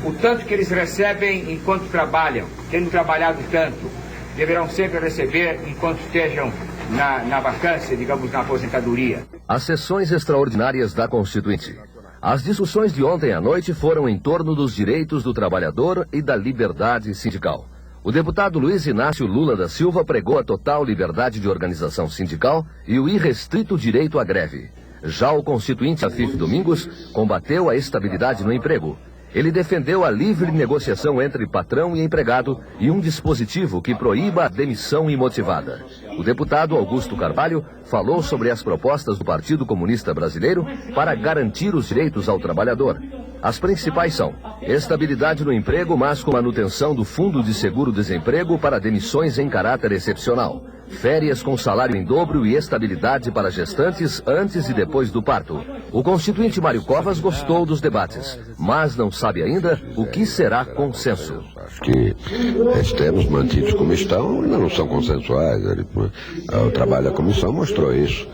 O tanto que eles recebem enquanto trabalham, tendo trabalhado tanto, deverão sempre receber enquanto estejam na vacância, digamos, na aposentadoria. As sessões extraordinárias da Constituinte. As discussões de ontem à noite foram em torno dos direitos do trabalhador e da liberdade sindical. O deputado Luiz Inácio Lula da Silva pregou a total liberdade de organização sindical e o irrestrito direito à greve. Já o constituinte Afif Domingos combateu a estabilidade no emprego. Ele defendeu a livre negociação entre patrão e empregado e um dispositivo que proíba a demissão imotivada. O deputado Augusto Carvalho falou sobre as propostas do Partido Comunista Brasileiro para garantir os direitos ao trabalhador. As principais são estabilidade no emprego, mas com manutenção do Fundo de Seguro-Desemprego para demissões em caráter excepcional, férias com salário em dobro e estabilidade para gestantes antes e depois do parto. O constituinte Mário Covas gostou dos debates, mas não sabe ainda o que será consenso. Acho que esses termos mantidos como estão ainda não são consensuais. O trabalho da comissão mostrou isso.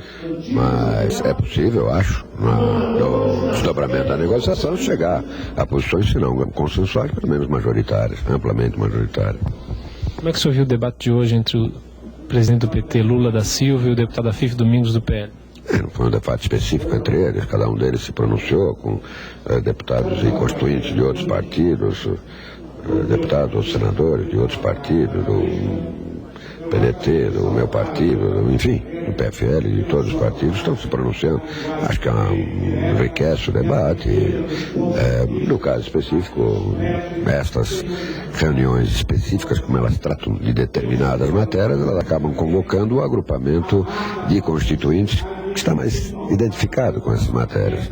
Mas é possível, acho, no desdobramento da negociação, chegar a posições, se não consensuais, pelo menos majoritárias, amplamente majoritárias. Como é que o senhor viu o debate de hoje entre o presidente do PT, Lula da Silva, e o deputado Afif Domingos, do PL? Não foi um debate específico entre eles, cada um deles se pronunciou com deputados e constituintes de outros partidos, deputados, senadores de outros partidos, do PDT, do meu partido, enfim, do PFL, de todos os partidos estão se pronunciando. Acho que enriquece o debate. No caso específico, estas reuniões específicas, como elas tratam de determinadas matérias, elas acabam convocando o agrupamento de constituintes que está mais identificado com essas matérias.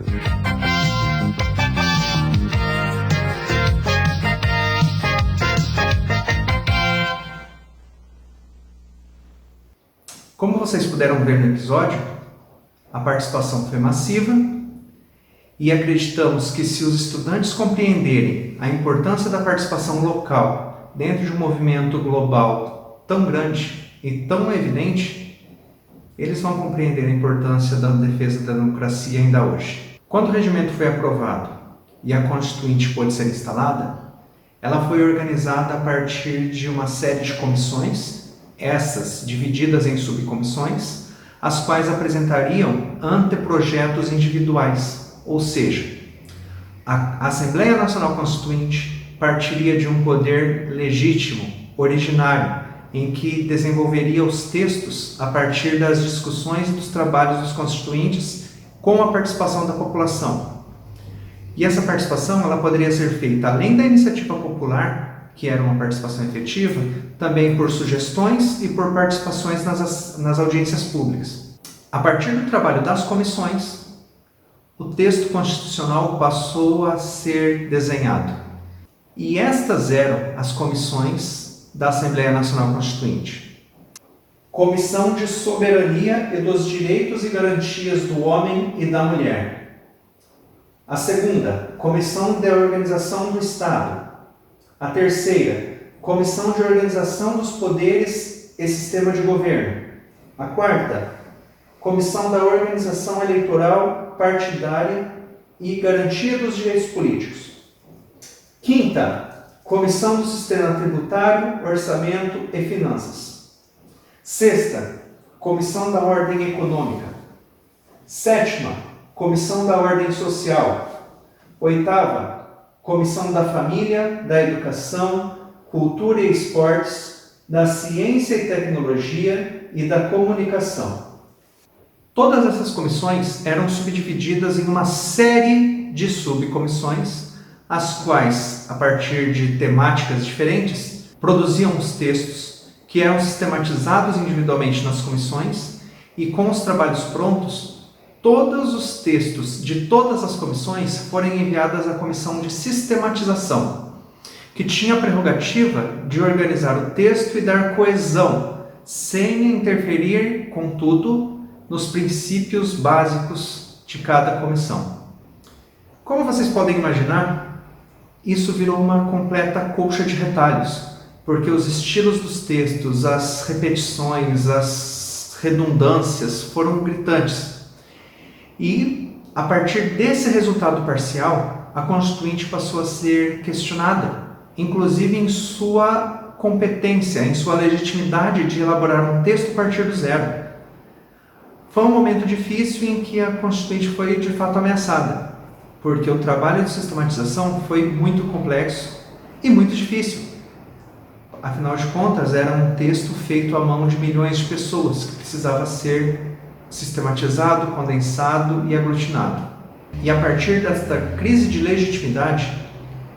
Como vocês puderam ver no episódio, a participação foi massiva e acreditamos que se os estudantes compreenderem a importância da participação local dentro de um movimento global tão grande e tão evidente, eles vão compreender a importância da defesa da democracia ainda hoje. Quando o regimento foi aprovado e a Constituinte pôde ser instalada, ela foi organizada a partir de uma série de comissões, essas divididas em subcomissões, as quais apresentariam anteprojetos individuais, ou seja, a Assembleia Nacional Constituinte partiria de um poder legítimo, originário, em que desenvolveria os textos a partir das discussões e dos trabalhos dos constituintes com a participação da população. E essa participação ela poderia ser feita além da iniciativa popular, que era uma participação efetiva, também por sugestões e por participações nas audiências públicas. A partir do trabalho das comissões, o texto constitucional passou a ser desenhado. E estas eram as comissões da Assembleia Nacional Constituinte. Comissão de Soberania e dos Direitos e Garantias do Homem e da Mulher. A segunda, Comissão de Organização do Estado. A terceira, Comissão de Organização dos Poderes e Sistema de Governo. A quarta, Comissão da Organização Eleitoral, Partidária e Garantia dos Direitos Políticos. Quinta, Comissão do Sistema Tributário, Orçamento e Finanças. Sexta, Comissão da Ordem Econômica. Sétima, Comissão da Ordem Social. Oitava, Comissão da Família, da Educação, Cultura e Esportes, da Ciência e Tecnologia e da Comunicação. Todas essas comissões eram subdivididas em uma série de subcomissões, as quais, a partir de temáticas diferentes, produziam os textos que eram sistematizados individualmente nas comissões e, com os trabalhos prontos, todos os textos de todas as comissões foram enviados à Comissão de Sistematização, que tinha a prerrogativa de organizar o texto e dar coesão, sem interferir, contudo, nos princípios básicos de cada comissão. Como vocês podem imaginar, isso virou uma completa colcha de retalhos, porque os estilos dos textos, as repetições, as redundâncias foram gritantes. E, a partir desse resultado parcial, a Constituinte passou a ser questionada, inclusive em sua competência, em sua legitimidade de elaborar um texto a partir do zero. Foi um momento difícil em que a Constituinte foi de fato ameaçada, porque o trabalho de sistematização foi muito complexo e muito difícil. Afinal de contas, era um texto feito à mão de milhões de pessoas que precisava ser sistematizado, condensado e aglutinado. E a partir desta crise de legitimidade,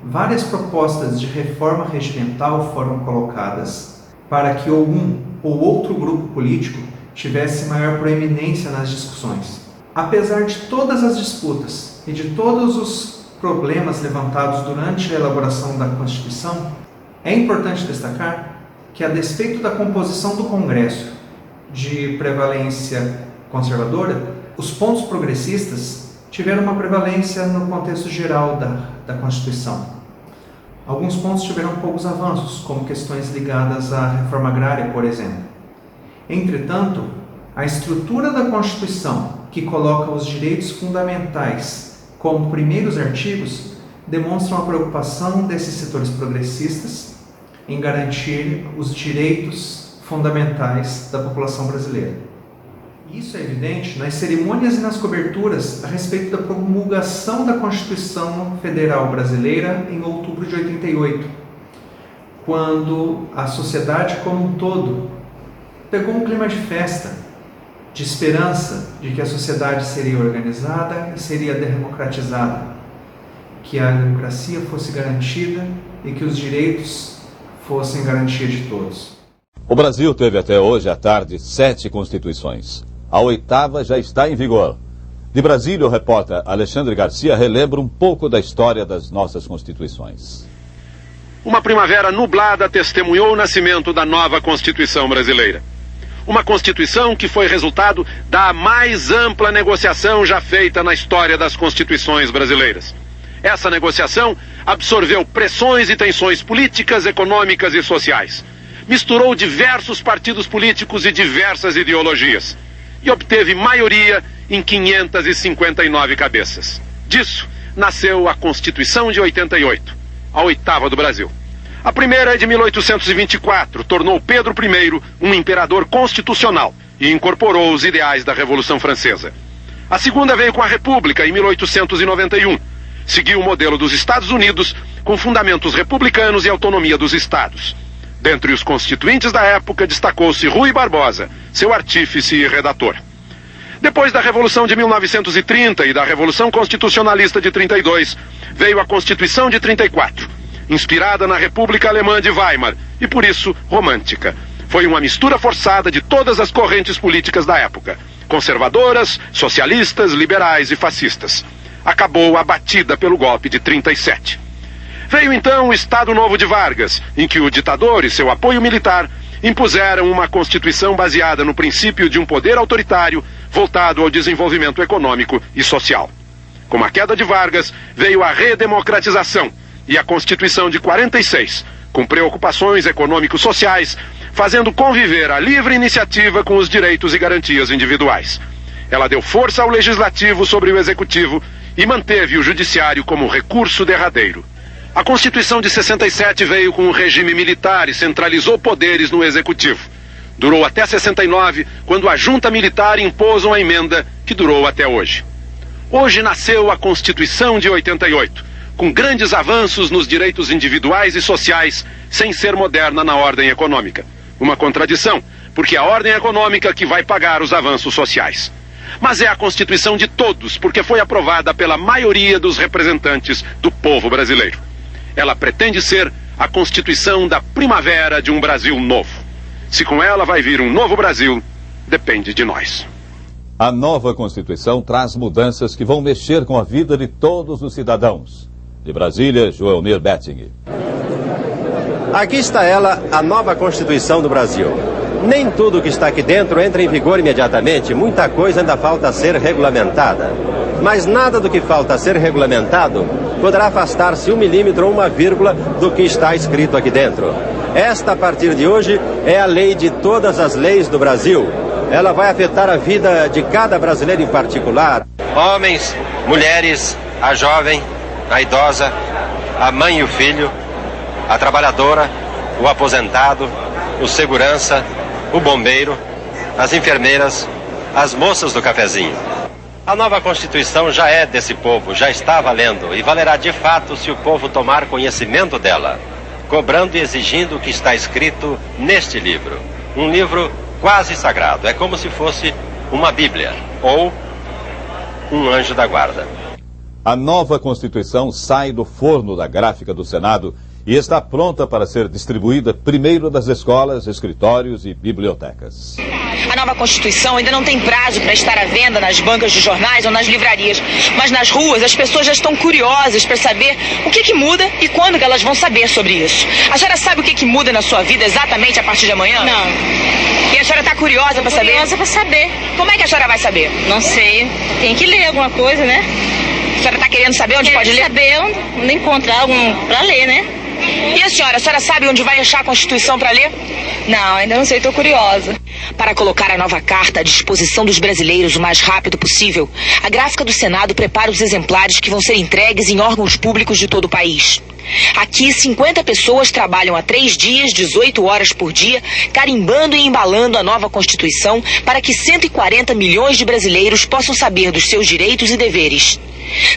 várias propostas de reforma regimental foram colocadas para que um ou outro grupo político tivesse maior proeminência nas discussões. Apesar de todas as disputas e de todos os problemas levantados durante a elaboração da Constituição, é importante destacar que, a despeito da composição do Congresso de prevalência conservadora, os pontos progressistas tiveram uma prevalência no contexto geral da Constituição. Alguns pontos tiveram poucos avanços, como questões ligadas à reforma agrária, por exemplo. Entretanto, a estrutura da Constituição, que coloca os direitos fundamentais como primeiros artigos, demonstra uma preocupação desses setores progressistas em garantir os direitos fundamentais da população brasileira. Isso é evidente nas cerimônias e nas coberturas a respeito da promulgação da Constituição Federal Brasileira em outubro de 88, quando a sociedade como um todo pegou um clima de festa, de esperança de que a sociedade seria organizada e seria democratizada, que a democracia fosse garantida e que os direitos fossem garantia de todos. O Brasil teve até hoje à tarde 7 constituições. A 8ª já está em vigor. De Brasília, o repórter Alexandre Garcia relembra um pouco da história das nossas constituições. Uma primavera nublada testemunhou o nascimento da nova Constituição brasileira. Uma Constituição que foi resultado da mais ampla negociação já feita na história das constituições brasileiras. Essa negociação absorveu pressões e tensões políticas, econômicas e sociais. Misturou diversos partidos políticos e diversas ideologias. E obteve maioria em 559 cabeças. Disso nasceu a Constituição de 88, a 8ª do Brasil. A primeira é de 1824, tornou Pedro I um imperador constitucional e incorporou os ideais da Revolução Francesa. A segunda veio com a República, em 1891. Seguiu o modelo dos Estados Unidos, com fundamentos republicanos e autonomia dos estados. Dentre os constituintes da época, destacou-se Rui Barbosa, seu artífice e redator. Depois da Revolução de 1930 e da Revolução Constitucionalista de 32, veio a Constituição de 34, inspirada na República Alemã de Weimar e, por isso, romântica. Foi uma mistura forçada de todas as correntes políticas da época, conservadoras, socialistas, liberais e fascistas. Acabou abatida pelo golpe de 37. Veio então o Estado Novo de Vargas, em que o ditador e seu apoio militar impuseram uma Constituição baseada no princípio de um poder autoritário voltado ao desenvolvimento econômico e social. Com a queda de Vargas, veio a redemocratização e a Constituição de 46, com preocupações econômico-sociais, fazendo conviver a livre iniciativa com os direitos e garantias individuais. Ela deu força ao legislativo sobre o executivo e manteve o judiciário como recurso derradeiro. A Constituição de 67 veio com um regime militar e centralizou poderes no executivo. Durou até 69, quando a junta militar impôs uma emenda que durou até hoje. Hoje nasceu a Constituição de 88, com grandes avanços nos direitos individuais e sociais, sem ser moderna na ordem econômica. Uma contradição, porque é a ordem econômica que vai pagar os avanços sociais. Mas é a Constituição de todos, porque foi aprovada pela maioria dos representantes do povo brasileiro. Ela pretende ser a Constituição da primavera de um Brasil novo. Se com ela vai vir um novo Brasil, depende de nós. A nova Constituição traz mudanças que vão mexer com a vida de todos os cidadãos. De Brasília, Joelmir Betting. Aqui está ela, a nova Constituição do Brasil. Nem tudo que está aqui dentro entra em vigor imediatamente, muita coisa ainda falta ser regulamentada. Mas nada do que falta ser regulamentado poderá afastar-se 1 milímetro ou 1 vírgula do que está escrito aqui dentro. Esta, a partir de hoje, é a lei de todas as leis do Brasil. Ela vai afetar a vida de cada brasileiro em particular. Homens, mulheres, a jovem, a idosa, a mãe e o filho, a trabalhadora, o aposentado, o segurança, o bombeiro, as enfermeiras, as moças do cafezinho. A nova Constituição já é desse povo, já está valendo e valerá de fato se o povo tomar conhecimento dela, cobrando e exigindo o que está escrito neste livro. Um livro quase sagrado, é como se fosse uma Bíblia ou um anjo da guarda. A nova Constituição sai do forno da gráfica do Senado e está pronta para ser distribuída primeiro nas escolas, escritórios e bibliotecas. A nova Constituição ainda não tem prazo para estar à venda nas bancas de jornais ou nas livrarias, mas nas ruas as pessoas já estão curiosas para saber o que muda e quando que elas vão saber sobre isso. A senhora sabe o que muda na sua vida exatamente a partir de amanhã? Não. E a senhora está curiosa para saber? Curiosa para saber. Como é que a senhora vai saber? Não sei. Tem que ler alguma coisa, né? A senhora está querendo saber onde pode ler? Saber onde encontrar algum para ler, né? E a senhora sabe onde vai achar a Constituição para ler? Não, ainda não sei, estou curiosa. Para colocar a nova carta à disposição dos brasileiros o mais rápido possível, a gráfica do Senado prepara os exemplares que vão ser entregues em órgãos públicos de todo o país. Aqui, 50 pessoas trabalham há 3 dias, 18 horas por dia, carimbando e embalando a nova Constituição para que 140 milhões de brasileiros possam saber dos seus direitos e deveres.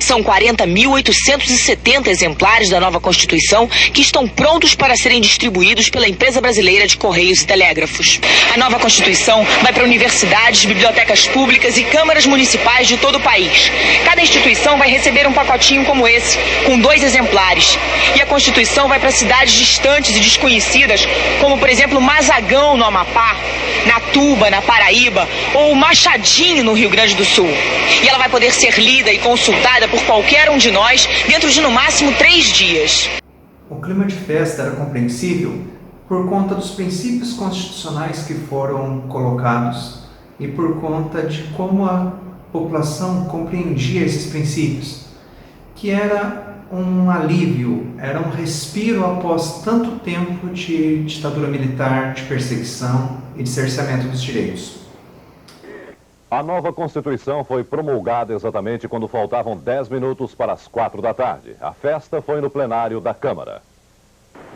São 40.870 exemplares da nova Constituição que estão prontos para serem distribuídos pela Empresa Brasileira de Correios e Telégrafos. A nova Constituição vai para universidades, bibliotecas públicas e câmaras municipais de todo o país. Cada instituição vai receber um pacotinho como esse, com 2 exemplares. E a Constituição vai para cidades distantes e desconhecidas, como por exemplo Mazagão, no Amapá, Natuba, na Paraíba, ou Machadinho, no Rio Grande do Sul. E ela vai poder ser lida e consultada por qualquer um de nós dentro de no máximo 3 dias. O clima de festa era compreensível por conta dos princípios constitucionais que foram colocados e por conta de como a população compreendia esses princípios, que era um alívio, era um respiro após tanto tempo de ditadura militar, de perseguição e de cerceamento dos direitos. A nova Constituição foi promulgada exatamente quando faltavam 10 minutos para as 4 da tarde. A festa foi no plenário da Câmara.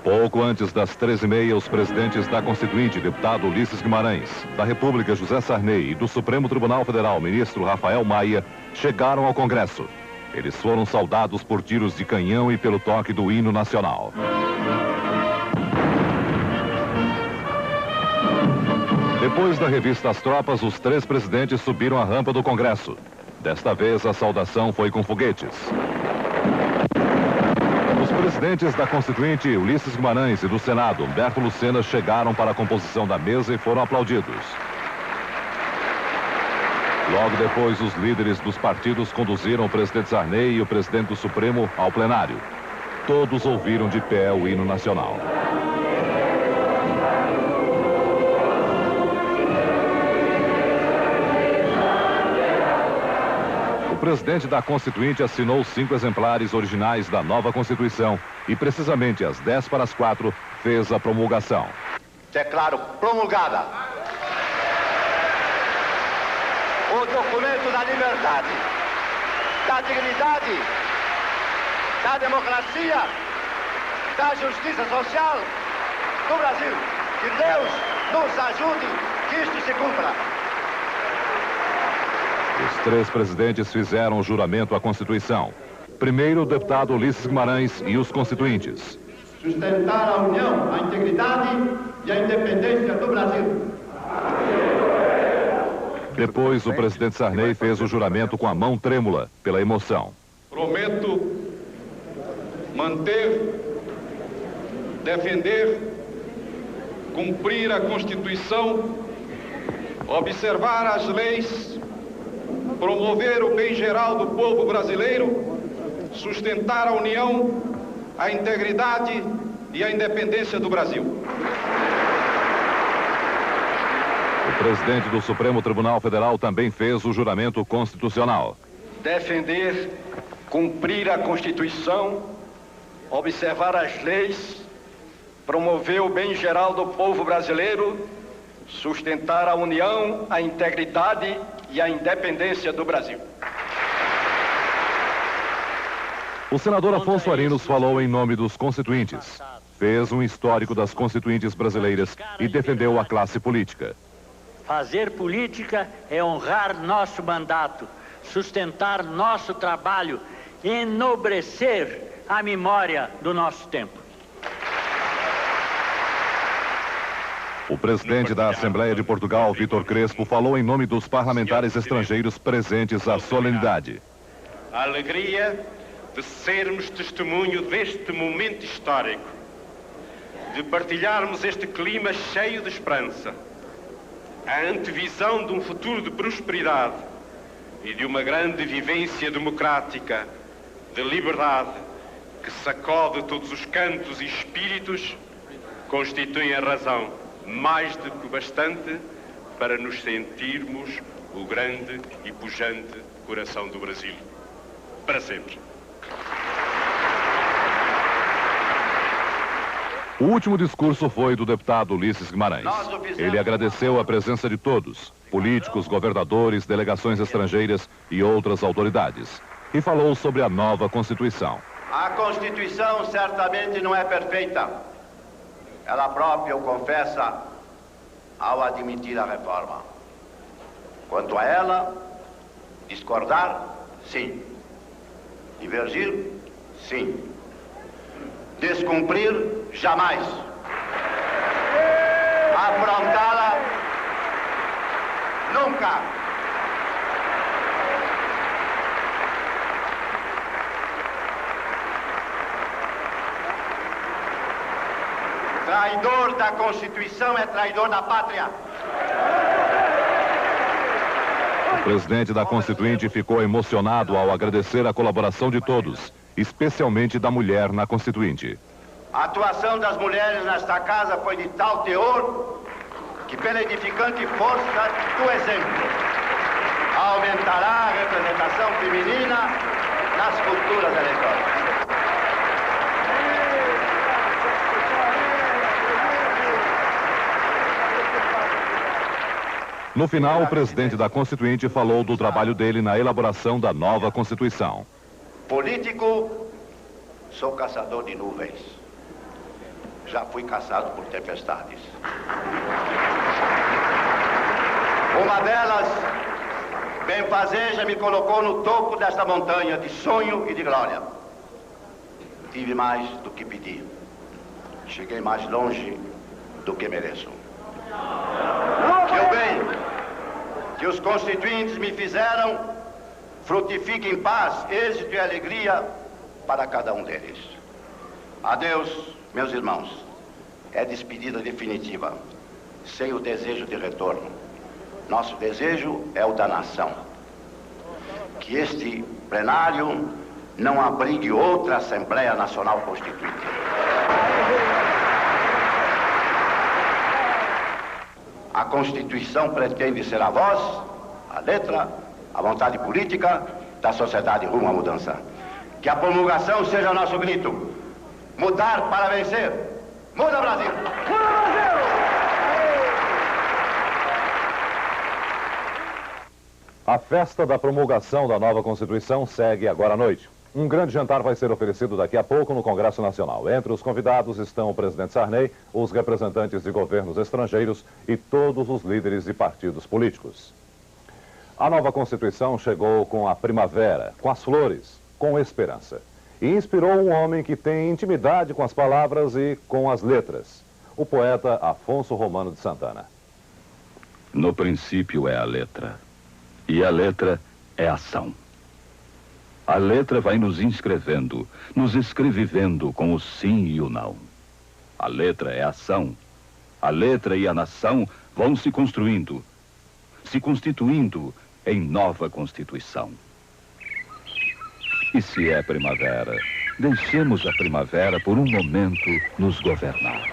Pouco antes das 13h30, os presidentes da Constituinte, deputado Ulisses Guimarães, da República José Sarney e do Supremo Tribunal Federal, ministro Rafael Maia, chegaram ao Congresso. Eles foram saudados por tiros de canhão e pelo toque do hino nacional. Depois da revista às tropas, os 3 presidentes subiram a rampa do Congresso. Desta vez, a saudação foi com foguetes. Os presidentes da Constituinte, Ulisses Guimarães, e do Senado, Humberto Lucena, chegaram para a composição da mesa e foram aplaudidos. Logo depois, os líderes dos partidos conduziram o presidente Sarney e o presidente do Supremo ao plenário. Todos ouviram de pé o hino nacional. O presidente da Constituinte assinou 5 exemplares originais da nova Constituição e, precisamente às 3:50, fez a promulgação. Declaro promulgada o documento da liberdade, da dignidade, da democracia, da justiça social do Brasil. Que Deus nos ajude que isto se cumpra. Os 3 presidentes fizeram o juramento à Constituição. Primeiro, o deputado Ulisses Guimarães e os constituintes. Sustentar a união, a integridade e a independência do Brasil. Depois, o presidente Sarney fez o juramento com a mão trêmula, pela emoção. Prometo manter, defender, cumprir a Constituição, observar as leis, promover o bem geral do povo brasileiro, sustentar a união, a integridade e a independência do Brasil. O presidente do Supremo Tribunal Federal também fez o juramento constitucional. Defender, cumprir a Constituição, observar as leis, promover o bem geral do povo brasileiro, sustentar a união, a integridade e a independência do Brasil. O senador Afonso Arinos falou em nome dos constituintes. Fez um histórico das constituintes brasileiras e defendeu a classe política. Fazer política é honrar nosso mandato. sustentar nosso trabalho, enobrecer a memória do nosso tempo. O presidente da Assembleia de Portugal, Vítor Crespo, falou em nome dos parlamentares estrangeiros presentes à solenidade. A alegria de sermos testemunho deste momento histórico, de partilharmos este clima cheio de esperança, a antevisão de um futuro de prosperidade e de uma grande vivência democrática, de liberdade, que sacode todos os cantos e espíritos, constituem a razão mais do que bastante para nos sentirmos o grande e pujante coração do Brasil. Para sempre. O último discurso foi do deputado Ulisses Guimarães. Ele agradeceu a presença de todos, políticos, governadores, delegações estrangeiras e outras autoridades, e falou sobre a nova Constituição. A Constituição certamente não é perfeita. Ela própria o confessa ao admitir a reforma. Quanto a ela, discordar, sim. Divergir, sim. Descumprir, jamais. Afrontá-la, nunca. Traidor da Constituição é traidor da pátria. O presidente da Constituinte ficou emocionado ao agradecer a colaboração de todos, especialmente da mulher na Constituinte. A atuação das mulheres nesta casa foi de tal teor que, pela edificante força do exemplo, aumentará a representação feminina nas futuras eleições. No final, o presidente da Constituinte falou do trabalho dele na elaboração da nova Constituição. Político, sou caçador de nuvens. Já fui caçado por tempestades. Uma delas, benfazeja, me colocou no topo desta montanha de sonho e de glória. Tive mais do que pedi. Cheguei mais longe do que mereço. Que o bem que os constituintes me fizeram frutifique em paz, êxito e alegria para cada um deles. Adeus, meus irmãos. É despedida definitiva, sem o desejo de retorno. Nosso desejo é o da nação. Que este plenário não abrigue outra Assembleia Nacional Constituinte. A Constituição pretende ser a voz, a letra, a vontade política da sociedade rumo à mudança. Que a promulgação seja nosso grito. Mudar para vencer. Muda, Brasil! Muda, Brasil! A festa da promulgação da nova Constituição segue agora à noite. Um grande jantar vai ser oferecido daqui a pouco no Congresso Nacional. Entre os convidados estão o presidente Sarney, os representantes de governos estrangeiros e todos os líderes de partidos políticos. A nova Constituição chegou com a primavera, com as flores, com esperança. E inspirou um homem que tem intimidade com as palavras e com as letras, o poeta Afonso Romano de Santana. No princípio é a letra, e a letra é ação. A letra vai nos inscrevendo, nos escrevivendo com o sim e o não. A letra é ação. A letra e a nação vão se construindo, se constituindo em nova Constituição. E se é primavera, deixemos a primavera por um momento nos governar.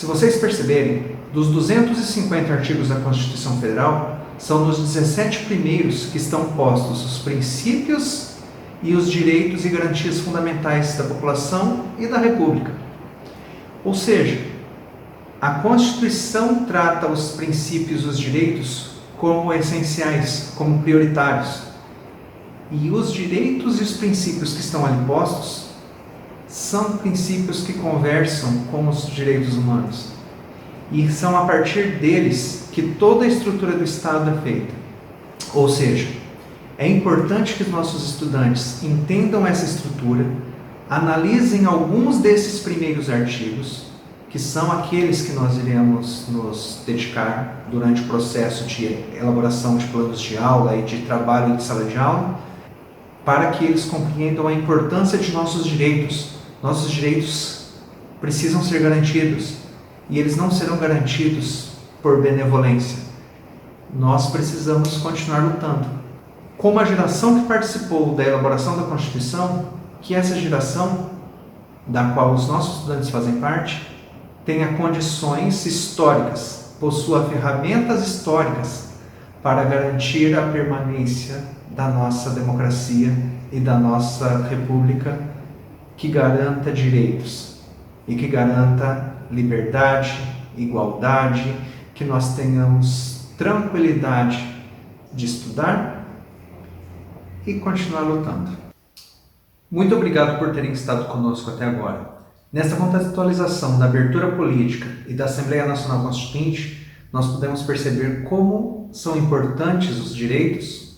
Se vocês perceberem, dos 250 artigos da Constituição Federal, são nos 17 primeiros que estão postos os princípios e os direitos e garantias fundamentais da população e da República. Ou seja, a Constituição trata os princípios e os direitos como essenciais, como prioritários. E os direitos e os princípios que estão ali postos são princípios que conversam com os direitos humanos. E são a partir deles que toda a estrutura do Estado é feita. Ou seja, é importante que os nossos estudantes entendam essa estrutura, analisem alguns desses primeiros artigos, que são aqueles que nós iremos nos dedicar durante o processo de elaboração de planos de aula e de trabalho de sala de aula, para que eles compreendam a importância de nossos direitos. Nossos direitos precisam ser garantidos, e eles não serão garantidos por benevolência. Nós precisamos continuar lutando. Como a geração que participou da elaboração da Constituição, que essa geração, da qual os nossos estudantes fazem parte, tenha condições históricas, possua ferramentas históricas para garantir a permanência da nossa democracia e da nossa república, que garanta direitos e que garanta liberdade, igualdade, que nós tenhamos tranquilidade de estudar e continuar lutando. Muito obrigado por terem estado conosco até agora. Nesta contextualização da abertura política e da Assembleia Nacional Constituinte, nós podemos perceber como são importantes os direitos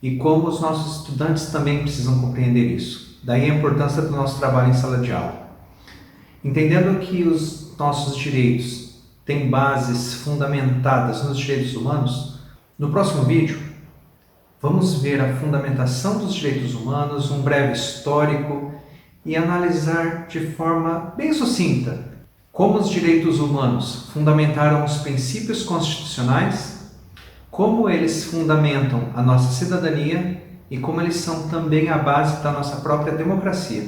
e como os nossos estudantes também precisam compreender isso. Daí a importância do nosso trabalho em sala de aula. Entendendo que os nossos direitos têm bases fundamentadas nos direitos humanos, no próximo vídeo vamos ver a fundamentação dos direitos humanos, um breve histórico e analisar de forma bem sucinta como os direitos humanos fundamentaram os princípios constitucionais, como eles fundamentam a nossa cidadania e como eles são também a base da nossa própria democracia.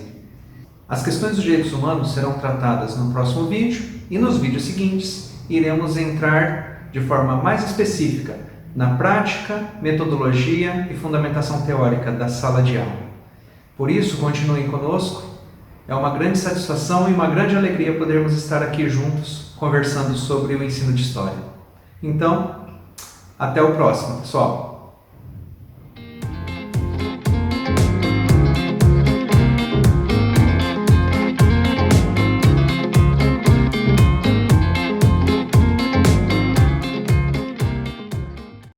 As questões dos direitos humanos serão tratadas no próximo vídeo e nos vídeos seguintes iremos entrar de forma mais específica na prática, metodologia e fundamentação teórica da sala de aula. Por isso, continuem conosco. É uma grande satisfação e uma grande alegria podermos estar aqui juntos conversando sobre o ensino de história. Então, até o próximo, pessoal!